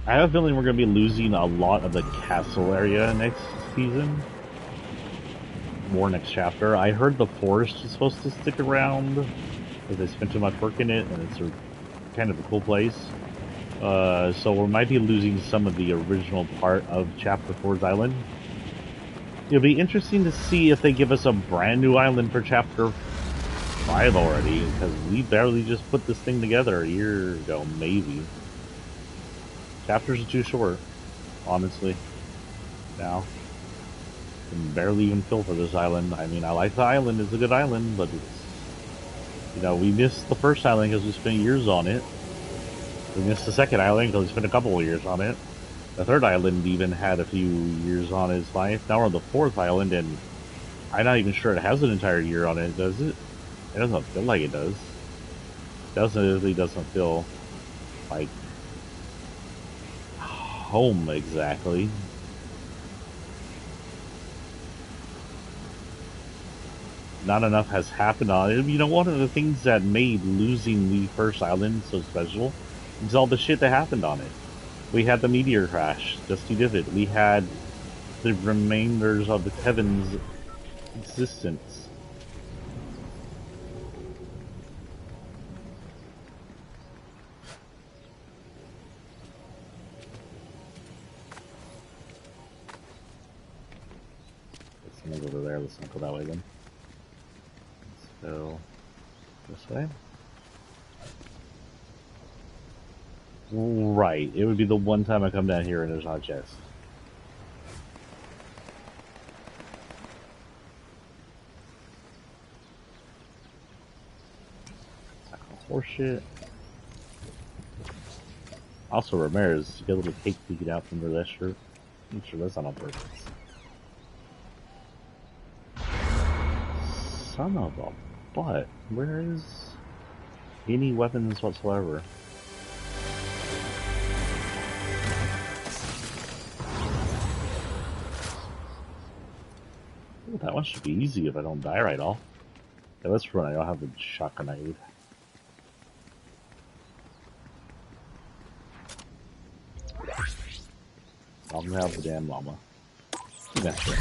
I have a feeling we're going to be losing a lot of the castle area next season. More next chapter. I heard the forest is supposed to stick around because they spent too much work in it, and it's kind of a cool place. So we might be losing some of the original part of Chapter 4's island. It'll be interesting to see if they give us a brand new island for Chapter 5 already, because we barely just put this thing together a year ago, maybe. Chapters are too short, honestly. Now, can barely even fill for this island. I mean, I like the island; it's a good island, but it's, you know, we missed the first island because we spent years on it. We missed the second island because we spent a couple of years on it. The third island even had a few years on its life. Now we're on the fourth island, and I'm not even sure it has an entire year on it, does it? It doesn't feel like it does. It really doesn't feel like home exactly. Not enough has happened on it. You know, one of the things that made losing the first island so special is all the shit that happened on it. We had the meteor crash, Dusty Divot. We had the remainders of the Kevin's existence. Let's go over there. Let's not go that way then. Let's go this way. Right. It would be the one time I come down here and there's not a chest. Horseshit. Also, Ramirez, you get a little cake peeking out from under that shirt. I'm sure that's not on purpose. Son of a butt. Where is any weapons whatsoever? Ooh, that one should be easy if I don't die right off. Okay, let's run. I don't have the shotgun I need. I'm gonna have the damn llama. That's right.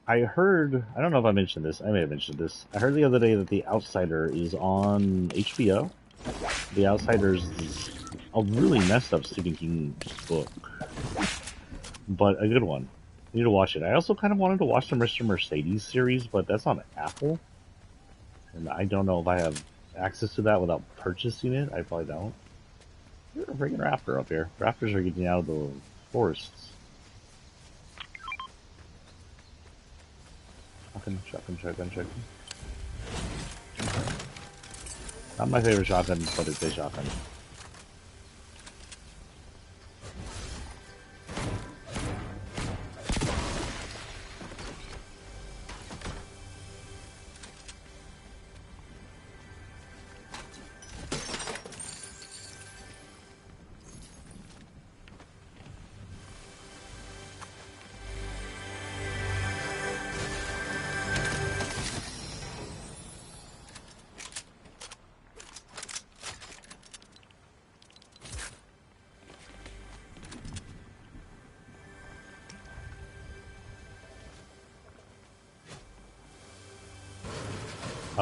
I heard, I don't know if I mentioned this, I may have mentioned this. I heard the other day that The Outsider is on HBO. The Outsider is a really messed up Stephen King book, but a good one. You need to watch it. I also kind of wanted to watch the Mr. Mercedes series, but that's on Apple. And I don't know if I have access to that without purchasing it. I probably don't. There's a freaking raptor up here. Raptors are getting out of the forests. Shotgun. Not my favorite shotgun, but it's a shotgun.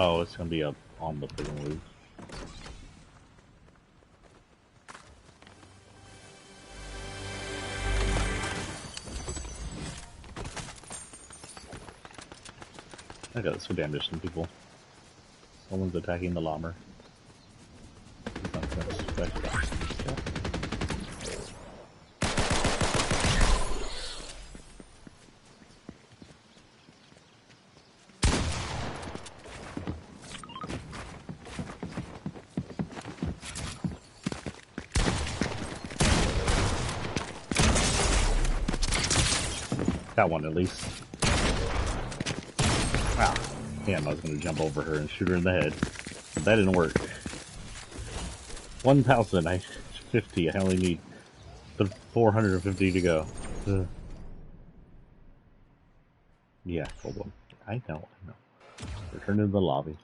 Oh, it's gonna be up on the freaking roof. Okay, let's go damage some people. Someone's attacking the llama. He's not gonna expect that. That one at least. Wow. Damn, I was gonna jump over her and shoot her in the head. But that didn't work. 1,050. I only need 450 to go. Ugh. Yeah, hold on. I know. Return to the lobby.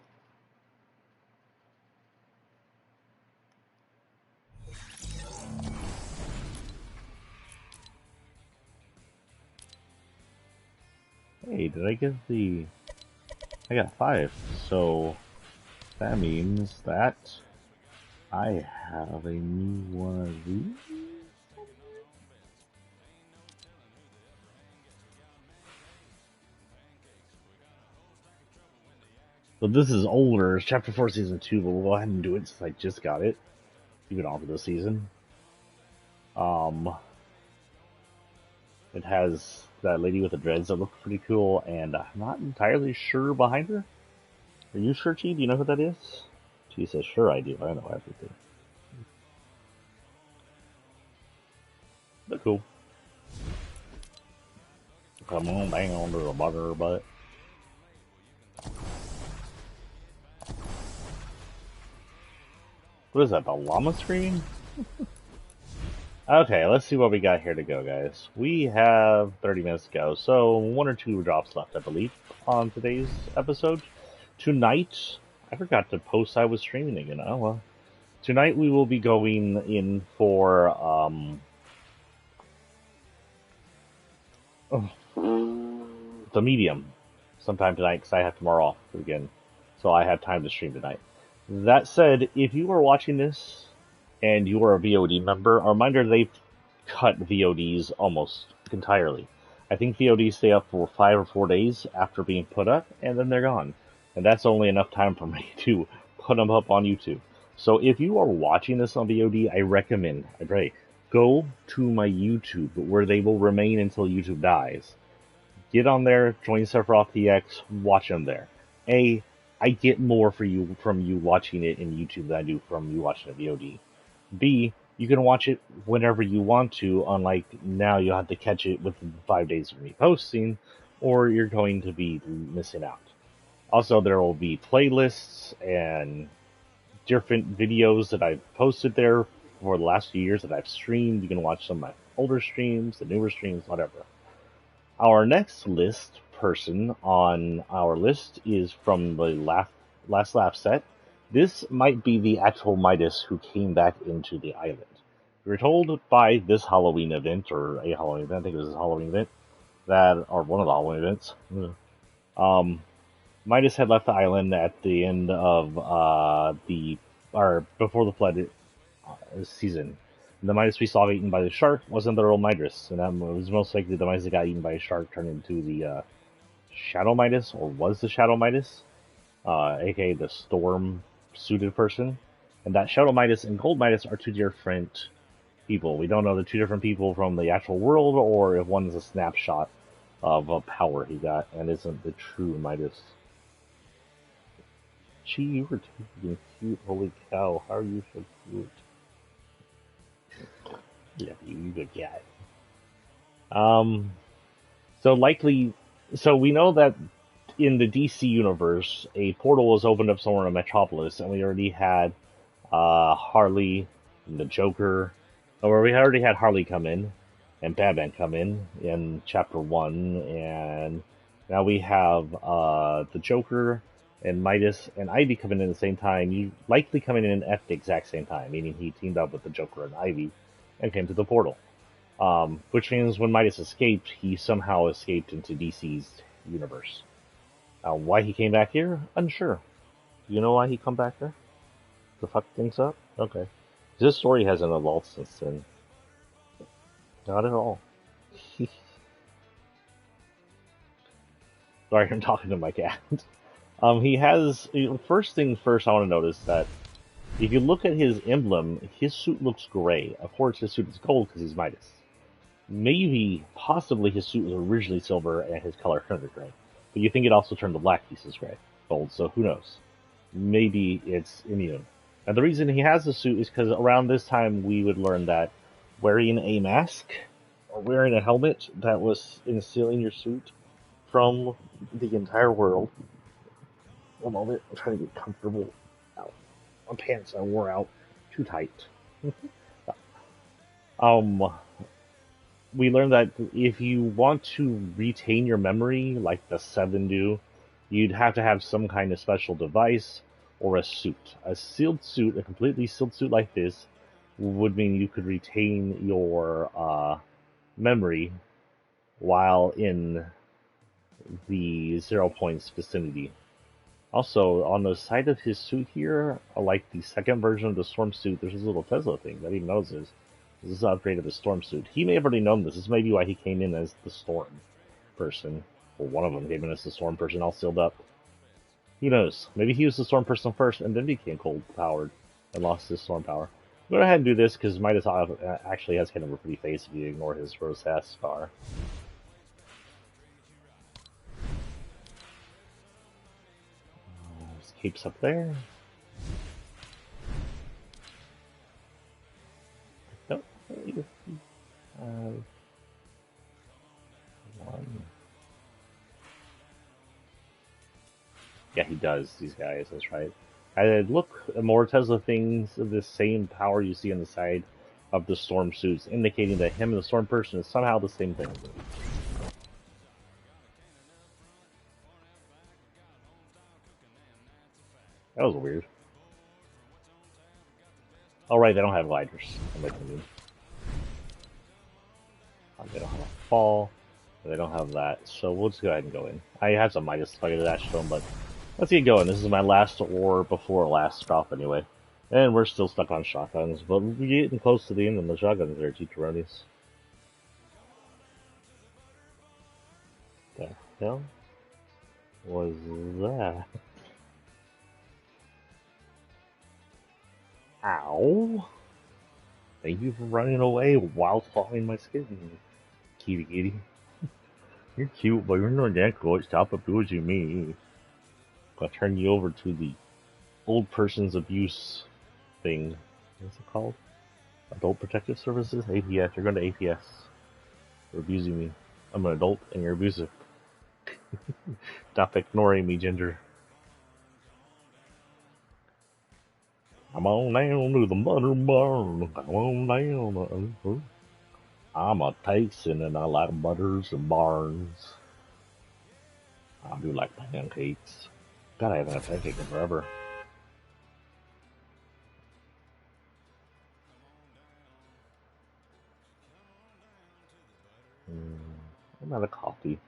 Hey, did I get the... I got 5, so that means that I have a new one of these. So this is older, it's Chapter 4 Season 2, but we'll go ahead and do it since I just got it. Even on for this season. It has that lady with the dreads that looks pretty cool, and I'm not entirely sure behind her. Are you sure, Chi? Do you know who that is? She says, sure I do, I know everything. But cool. Come on, bang onto the butter butt. What is that, the llama screaming? Okay, let's see what we got here to go, guys. We have 30 minutes to go, so 1 or 2 drops left, I believe, on today's episode. Tonight, I forgot to post I was streaming again. Oh, well. Tonight we will be going in for, the medium sometime tonight, because I have tomorrow off again, so I have time to stream tonight. That said, if you are watching this and you are a VOD member, a reminder they've cut VODs almost entirely. I think VODs stay up for 5 or 4 days after being put up, and then they're gone. And that's only enough time for me to put them up on YouTube. So if you are watching this on VOD, I recommend, I pray, go to my YouTube, where they will remain until YouTube dies. Get on there, join Sephiroth TX, watch them there. I get more from you watching it in YouTube than I do from you watching it VOD. B, you can watch it whenever you want to, unlike now you have to catch it within 5 days of me posting, or you're going to be missing out. Also, there will be playlists and different videos that I've posted there for the last few years that I've streamed. You can watch some of my older streams, the newer streams, whatever. Our next list person on our list is from the last laugh set. This might be the actual Midas who came back into the island. We were told by this Halloween event, or a Halloween event, I think it was a Halloween event, or one of the Halloween events, Midas had left the island at the end of before the flood season. The Midas we saw eaten by the shark wasn't the real Midas, and that was most likely the Midas that got eaten by a shark turned into the Shadow Midas, or was the Shadow Midas, aka the storm suited person. And that Shadow Midas and Gold Midas are 2 different people. We don't know the 2 different people from the actual world, or if one is a snapshot of a power he got and isn't the true Midas. Gee, you were too cute. Holy cow, how are you so cute? Yeah, you good cat. So we know that in the DC universe, a portal was opened up somewhere in Metropolis, and we already had Harley and the Joker, or we already had Harley come in and Batman come in Chapter 1, and now we have the Joker and Midas and Ivy coming in at the same time. You likely coming in at the exact same time, meaning he teamed up with the Joker and Ivy and came to the portal. Which means when Midas escaped, he somehow escaped into DC's universe. Why he came back here? Unsure. Do you know why he come back there? To fuck things up? Okay. This story hasn't evolved since then. Not at all. Sorry, I'm talking to my cat. He has. First thing first, I want to notice that if you look at his emblem, his suit looks gray. Of course, his suit is gold because he's Midas. Maybe, possibly, his suit was originally silver and his color turned gray. But you think it also turned the black pieces gray, gold. So who knows? Maybe it's immune. And the reason he has the suit is because around this time we would learn that wearing a mask or wearing a helmet that was concealing your suit from the entire world. One moment, I'm trying to get comfortable. Ow. My pants are wore out too tight. um, we learned that if you want to retain your memory, like the Seven do, you'd have to have some kind of special device or a suit. A sealed suit, a completely sealed suit like this, would mean you could retain your memory while in the 0 points vicinity. Also, on the side of his suit here, like the second version of the storm suit, there's this little Tesla thing that he knows this. This is an upgrade of the storm suit. He may have already known this. This may be why he came in as the storm person. Or one of them came in as the storm person, all sealed up. Who knows? Maybe he was the storm person first and then became cold powered and lost his storm power. Go ahead and do this because Midas actually has kind of a pretty face if you ignore his rose-ass scar. His cape's up there. Nope. One. Yeah, he does, these guys, that's right. I look at more Tesla things of the same power you see on the side of the storm suits, indicating that him and the storm person is somehow the same thing. That was weird. Oh right, they don't have gliders. They don't have a fall. They don't have that, so we'll just go ahead and go in. I have some Midas Fire Dash to them, but let's get going. This is my last war before last stop anyway. And we're still stuck on shotguns, but we're getting close to the end of the shotguns there, Chicharrones. The hell was that? Ow! Thank you for running away while following my skin, kitty kitty. You're cute, but you're not that cool. Stop abusing me. I'll turn you over to the old person's abuse thing. What's it called? Adult Protective Services? APS. You're going to APS. You're abusing me. I'm an adult and you're abusive. Stop ignoring me, Ginger. Come on down to the butter barn. Come on down. I'm a Texan and I like butters and barns. I do like pancakes. God, I haven't had a pancake in forever. I'm out of coffee.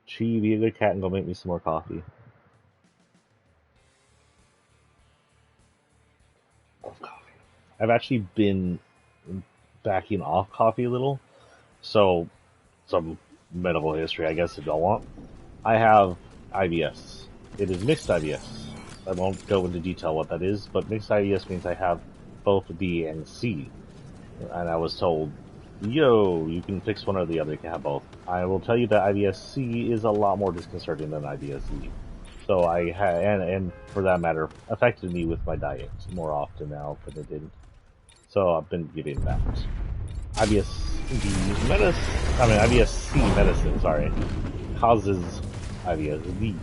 Chi, be a good cat and go make me some more coffee. Love coffee. I've actually been backing off coffee a little. So, some medical history, I guess, if y'all want. I have IBS. It is mixed IBS. I won't go into detail what that is, but mixed IBS means I have both B and C. And I was told, yo, you can fix one or the other, you can have both. I will tell you that IBS-C is a lot more disconcerting than IBS-E. So I and for that matter, affected me with my diet more often now than it did. So I've been giving that. IBS-C medicine, sorry, causes IBS-D,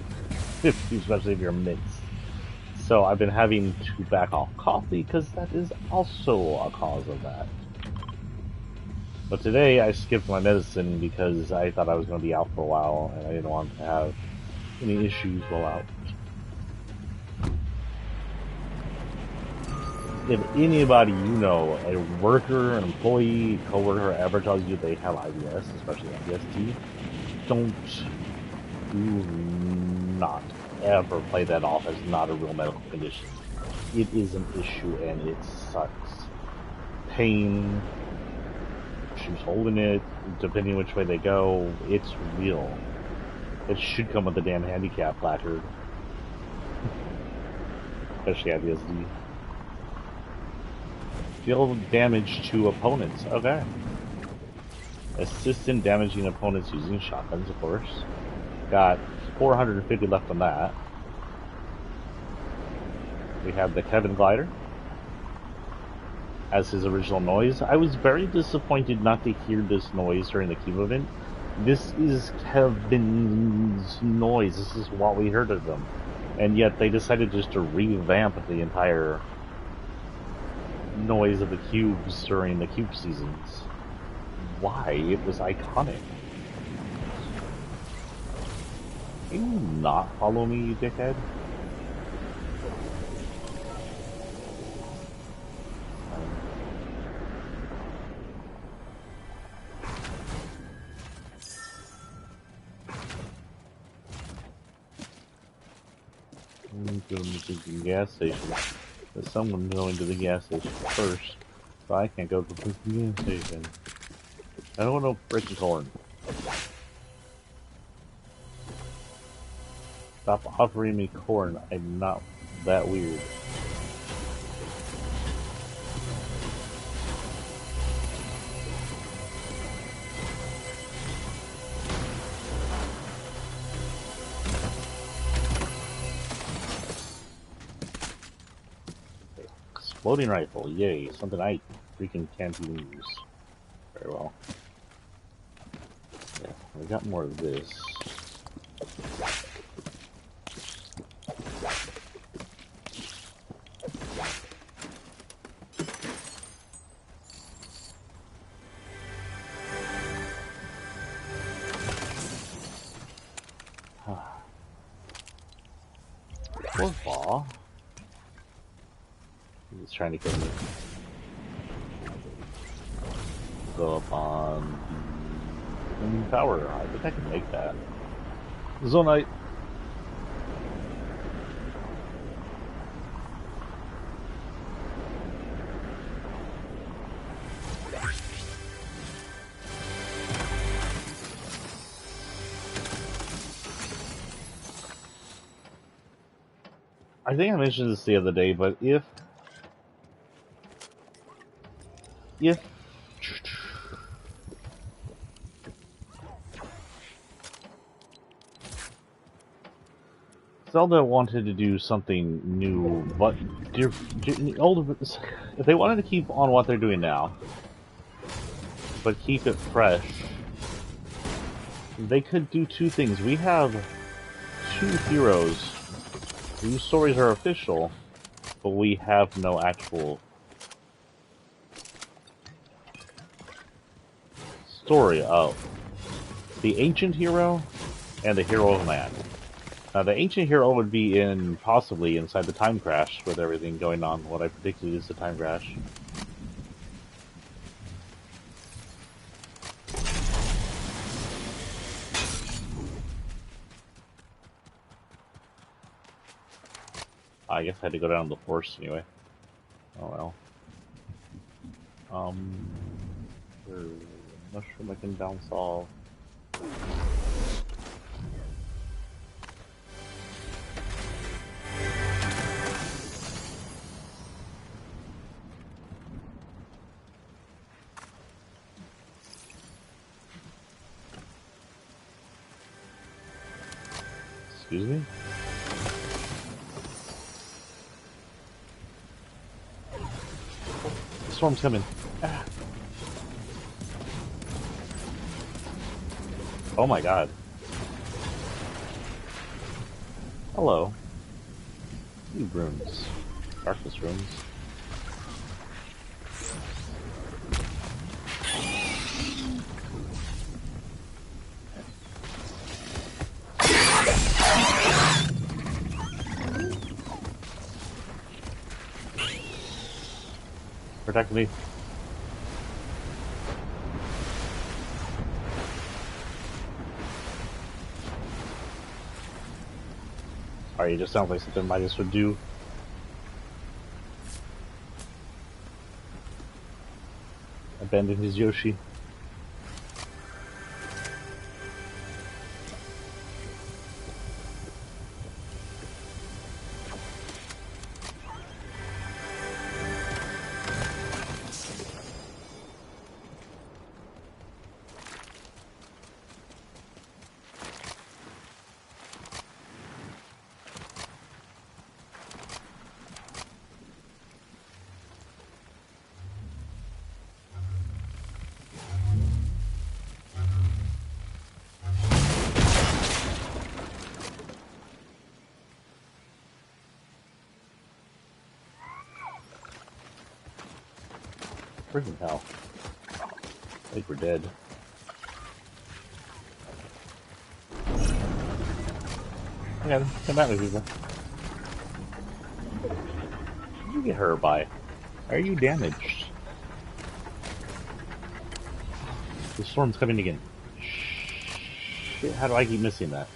especially if you're mixed. So I've been having to back off coffee because that is also a cause of that. But today I skipped my medicine because I thought I was going to be out for a while and I didn't want to have any issues while out. If anybody you know, a worker, an employee, coworker ever tells you they have IBS, especially IBS-T, do not ever play that off as not a real medical condition. It is an issue and it sucks. Pain, shoes holding it, depending which way they go, it's real. It should come with a damn handicap placard. Especially at epsd. Deal damage to opponents. Okay. Assist in damaging opponents using shotguns, of course. Got 450 left on that. We have the Kevin glider as his original noise. I was very disappointed not to hear this noise during the Cube event. This is Kevin's noise. This is what we heard of them. And yet they decided just to revamp the entire noise of the cubes during the Cube seasons. Why? It was iconic. Can you not follow me, you dickhead? Go to the gas station. There's someone going to the gas station first, so I can't go to the gas station. I don't want no freaking corn. Stop offering me corn. I'm not that weird. Exploding rifle, yay, something I freaking can't even use. Very well. Yeah, we got more of this. Poor Paw. He's trying to kill me. Go up on the tower. I think I can make that. Zonite. I think I mentioned this the other day, but if Zelda wanted to do something new, but if they wanted to keep on what they're doing now, but keep it fresh, they could do two things. We have two heroes whose stories are official, but we have no actual story of the ancient hero and the hero of man. Now, the ancient hero would be possibly inside the time crash with everything going on. What I predicted is the time crash. I guess I had to go down the force anyway. Oh well. Mushroom I can down solve. Excuse me? The storm's coming. Ah. Oh my god. Hello. New rooms. Darkness rooms. Protect me. Alright, it just sounds like something Midas would do. Abandon his Yoshi. Freaking hell. I think we're dead. Okay, come back with people. What did you get hurt by? Are you damaged? The storm's coming again. Shit, how do I keep missing that?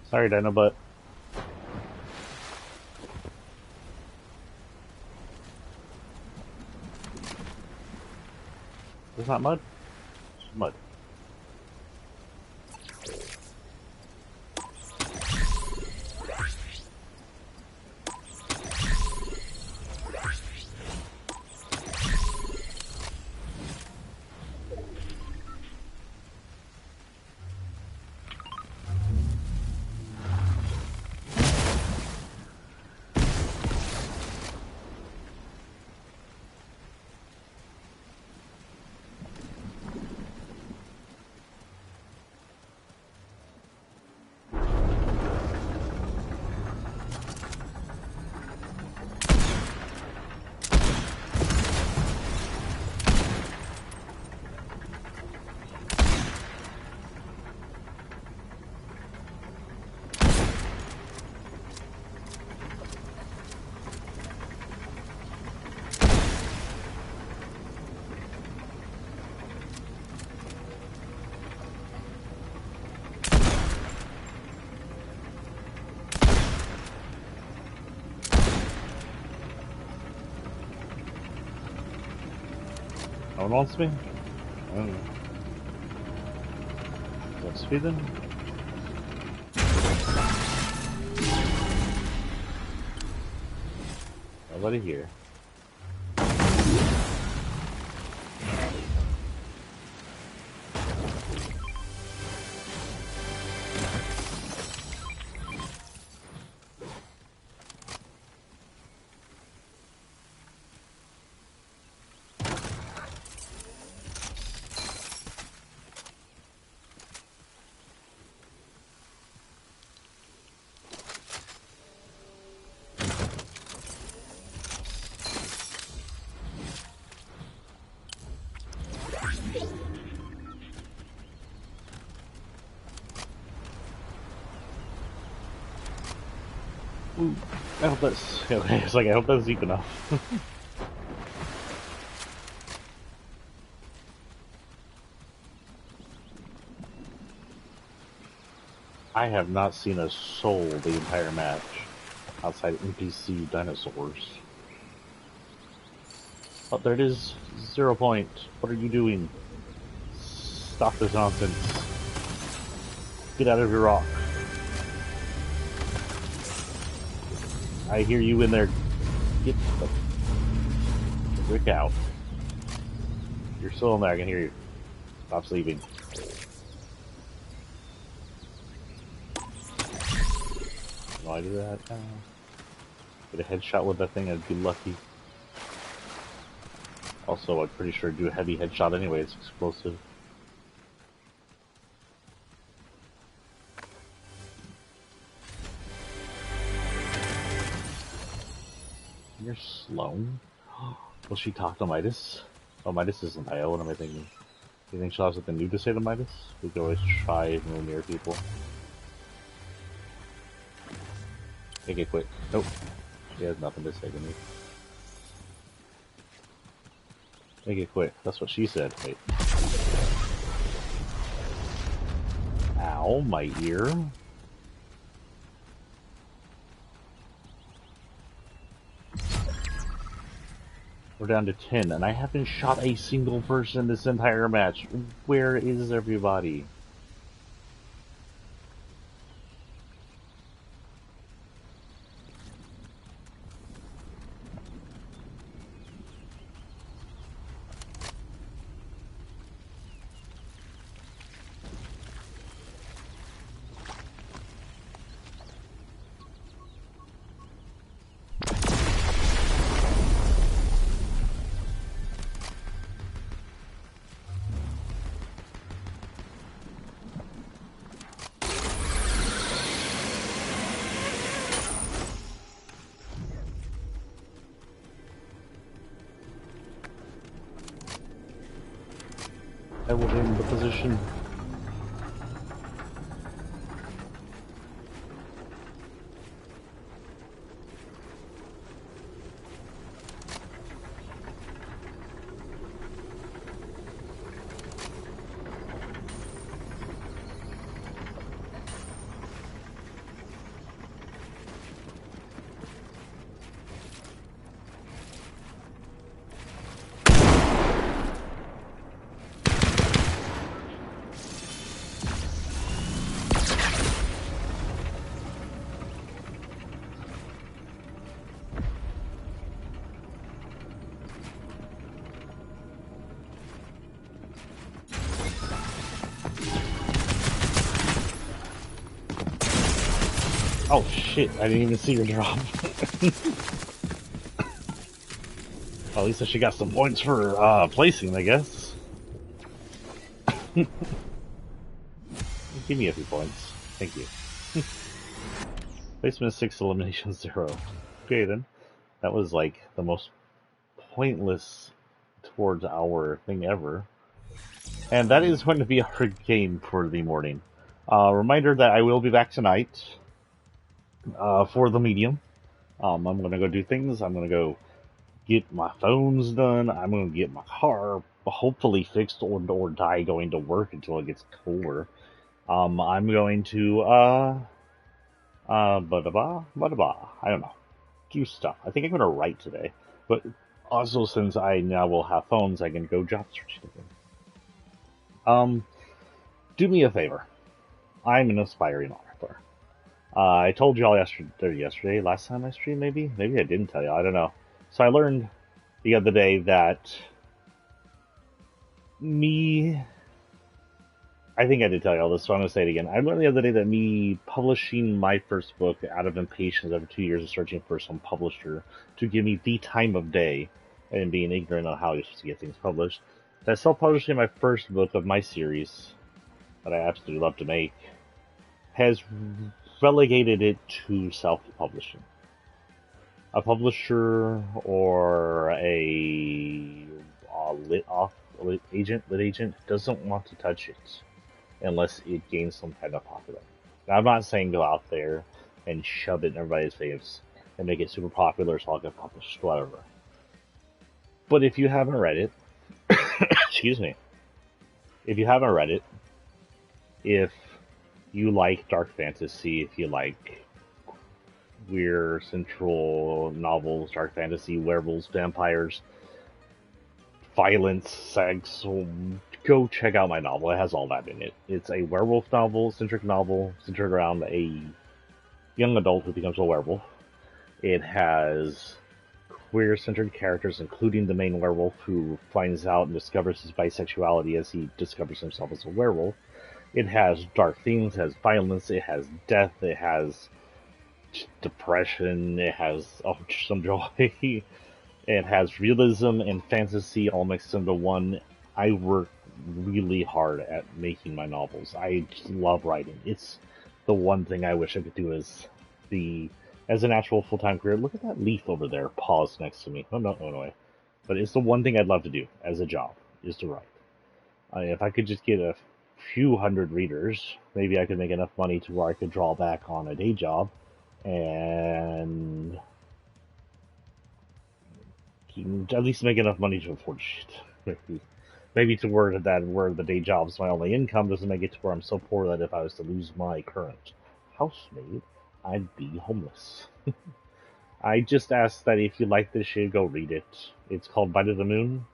Sorry, Dino, but it's not mud. It's mud. No one wants me? I don't know. Let's feed them. Nobody here. Ooh, I hope that's okay. It's like I hope that's deep enough. I have not seen a soul the entire match outside NPC dinosaurs. Oh, there it is. 0 point. What are you doing? Stop this nonsense. Get out of your rock. I hear you in there. Get the frick out. You're still in there, I can hear you. Stop sleeping. No, I do that. Get a headshot with that thing, I'd be lucky. Also, I'm pretty sure do a heavy headshot anyway, it's explosive. You're Sloan? Will she talk to Midas? Oh, Midas isn't IO, what am I thinking? Do you think she'll have something new to say to Midas? We can always try when we're near people. Make it quick. Nope. She has nothing to say to me. Make it quick. That's what she said. Wait. Ow, my ear. We're down to 10, and I haven't shot a single person this entire match. Where is everybody? I will aim the position. Oh shit, I didn't even see her drop. Well, at least she got some points for placing, I guess. Give me a few points. Thank you. Placement 6, elimination 0. Okay then. That was like the most pointless towards our thing ever. And that is going to be our game for the morning. Reminder that I will be back tonight for the medium. I'm going to go do things. I'm going to go get my phones done. I'm going to get my car hopefully fixed or die going to work until it gets cooler. I'm going to, I don't know, do stuff. I think I'm going to write today. But also, since I now will have phones, I can go job searching again. Do me a favor. I'm an aspiring author. I told y'all yesterday, last time I streamed, maybe I didn't tell y'all, I don't know. So I learned the other day that I think I did tell y'all this, so I'm going to say it again. I learned the other day that me publishing my first book out of impatience after 2 years of searching for some publisher to give me the time of day and being ignorant on how you're supposed to get things published, that self-publishing my first book of my series that I absolutely love to make has relegated it to self-publishing. A publisher or a lit agent doesn't want to touch it unless it gains some kind of popularity. Now, I'm not saying go out there and shove it in everybody's face and make it super popular so I'll get published, whatever. But if you haven't read it, excuse me, if you haven't read it, if you like dark fantasy, if you like weird central novels, dark fantasy, werewolves, vampires, violence, sex, go check out my novel. It has all that in it. It's a werewolf novel, centered around a young adult who becomes a werewolf. It has queer-centered characters, including the main werewolf who finds out and discovers his bisexuality as he discovers himself as a werewolf. It has dark themes, it has violence, it has death, it has depression, it has some joy. It has realism and fantasy all mixed into one. I work really hard at making my novels. I love writing. It's the one thing I wish I could do as an actual full-time career. Look at that leaf over there, paused next to me. Oh, no, no. But it's the one thing I'd love to do as a job, is to write. If I could just get a few hundred readers, maybe I could make enough money to where I could draw back on a day job and at least make enough money to afford shit. Maybe to where the day job's my only income doesn't make it to where I'm so poor that if I was to lose my current housemaid, I'd be homeless. I just ask that if you like this shit, go read it. It's called Bite of the Moon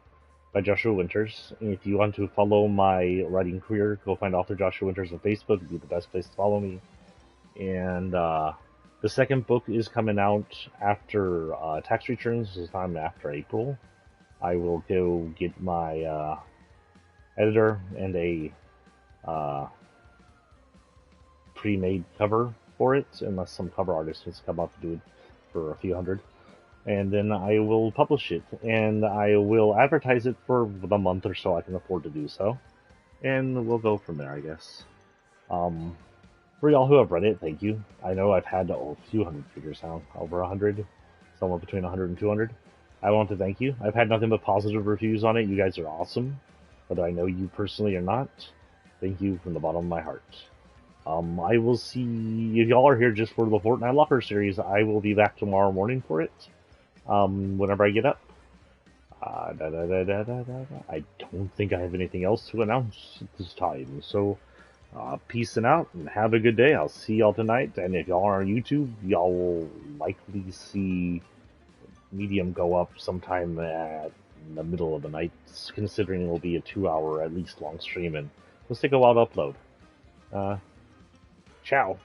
by Joshua Winters. And if you want to follow my writing career, go find author Joshua Winters on Facebook. It'd be the best place to follow me. And the second book is coming out after tax returns, this time after April. I will go get my editor and a pre-made cover for it, unless some cover artist has come up to do it for a few hundred. And then I will publish it, and I will advertise it for the month or so I can afford to do so. And we'll go from there, I guess. For y'all who have read it, thank you. I know I've had a few hundred figures now, over 100, somewhere between 100 and 200. I want to thank you. I've had nothing but positive reviews on it. You guys are awesome. Whether I know you personally or not, thank you from the bottom of my heart. I will see if y'all are here just for the Fortnite Locker Series. I will be back tomorrow morning for it. Whenever I get up. I don't think I have anything else to announce at this time. So, peace and out, and have a good day. I'll see y'all tonight. And if y'all are on YouTube, y'all will likely see Medium go up sometime in the middle of the night, considering it will be a 2-hour at least long stream, and it'll take a while to upload. Ciao.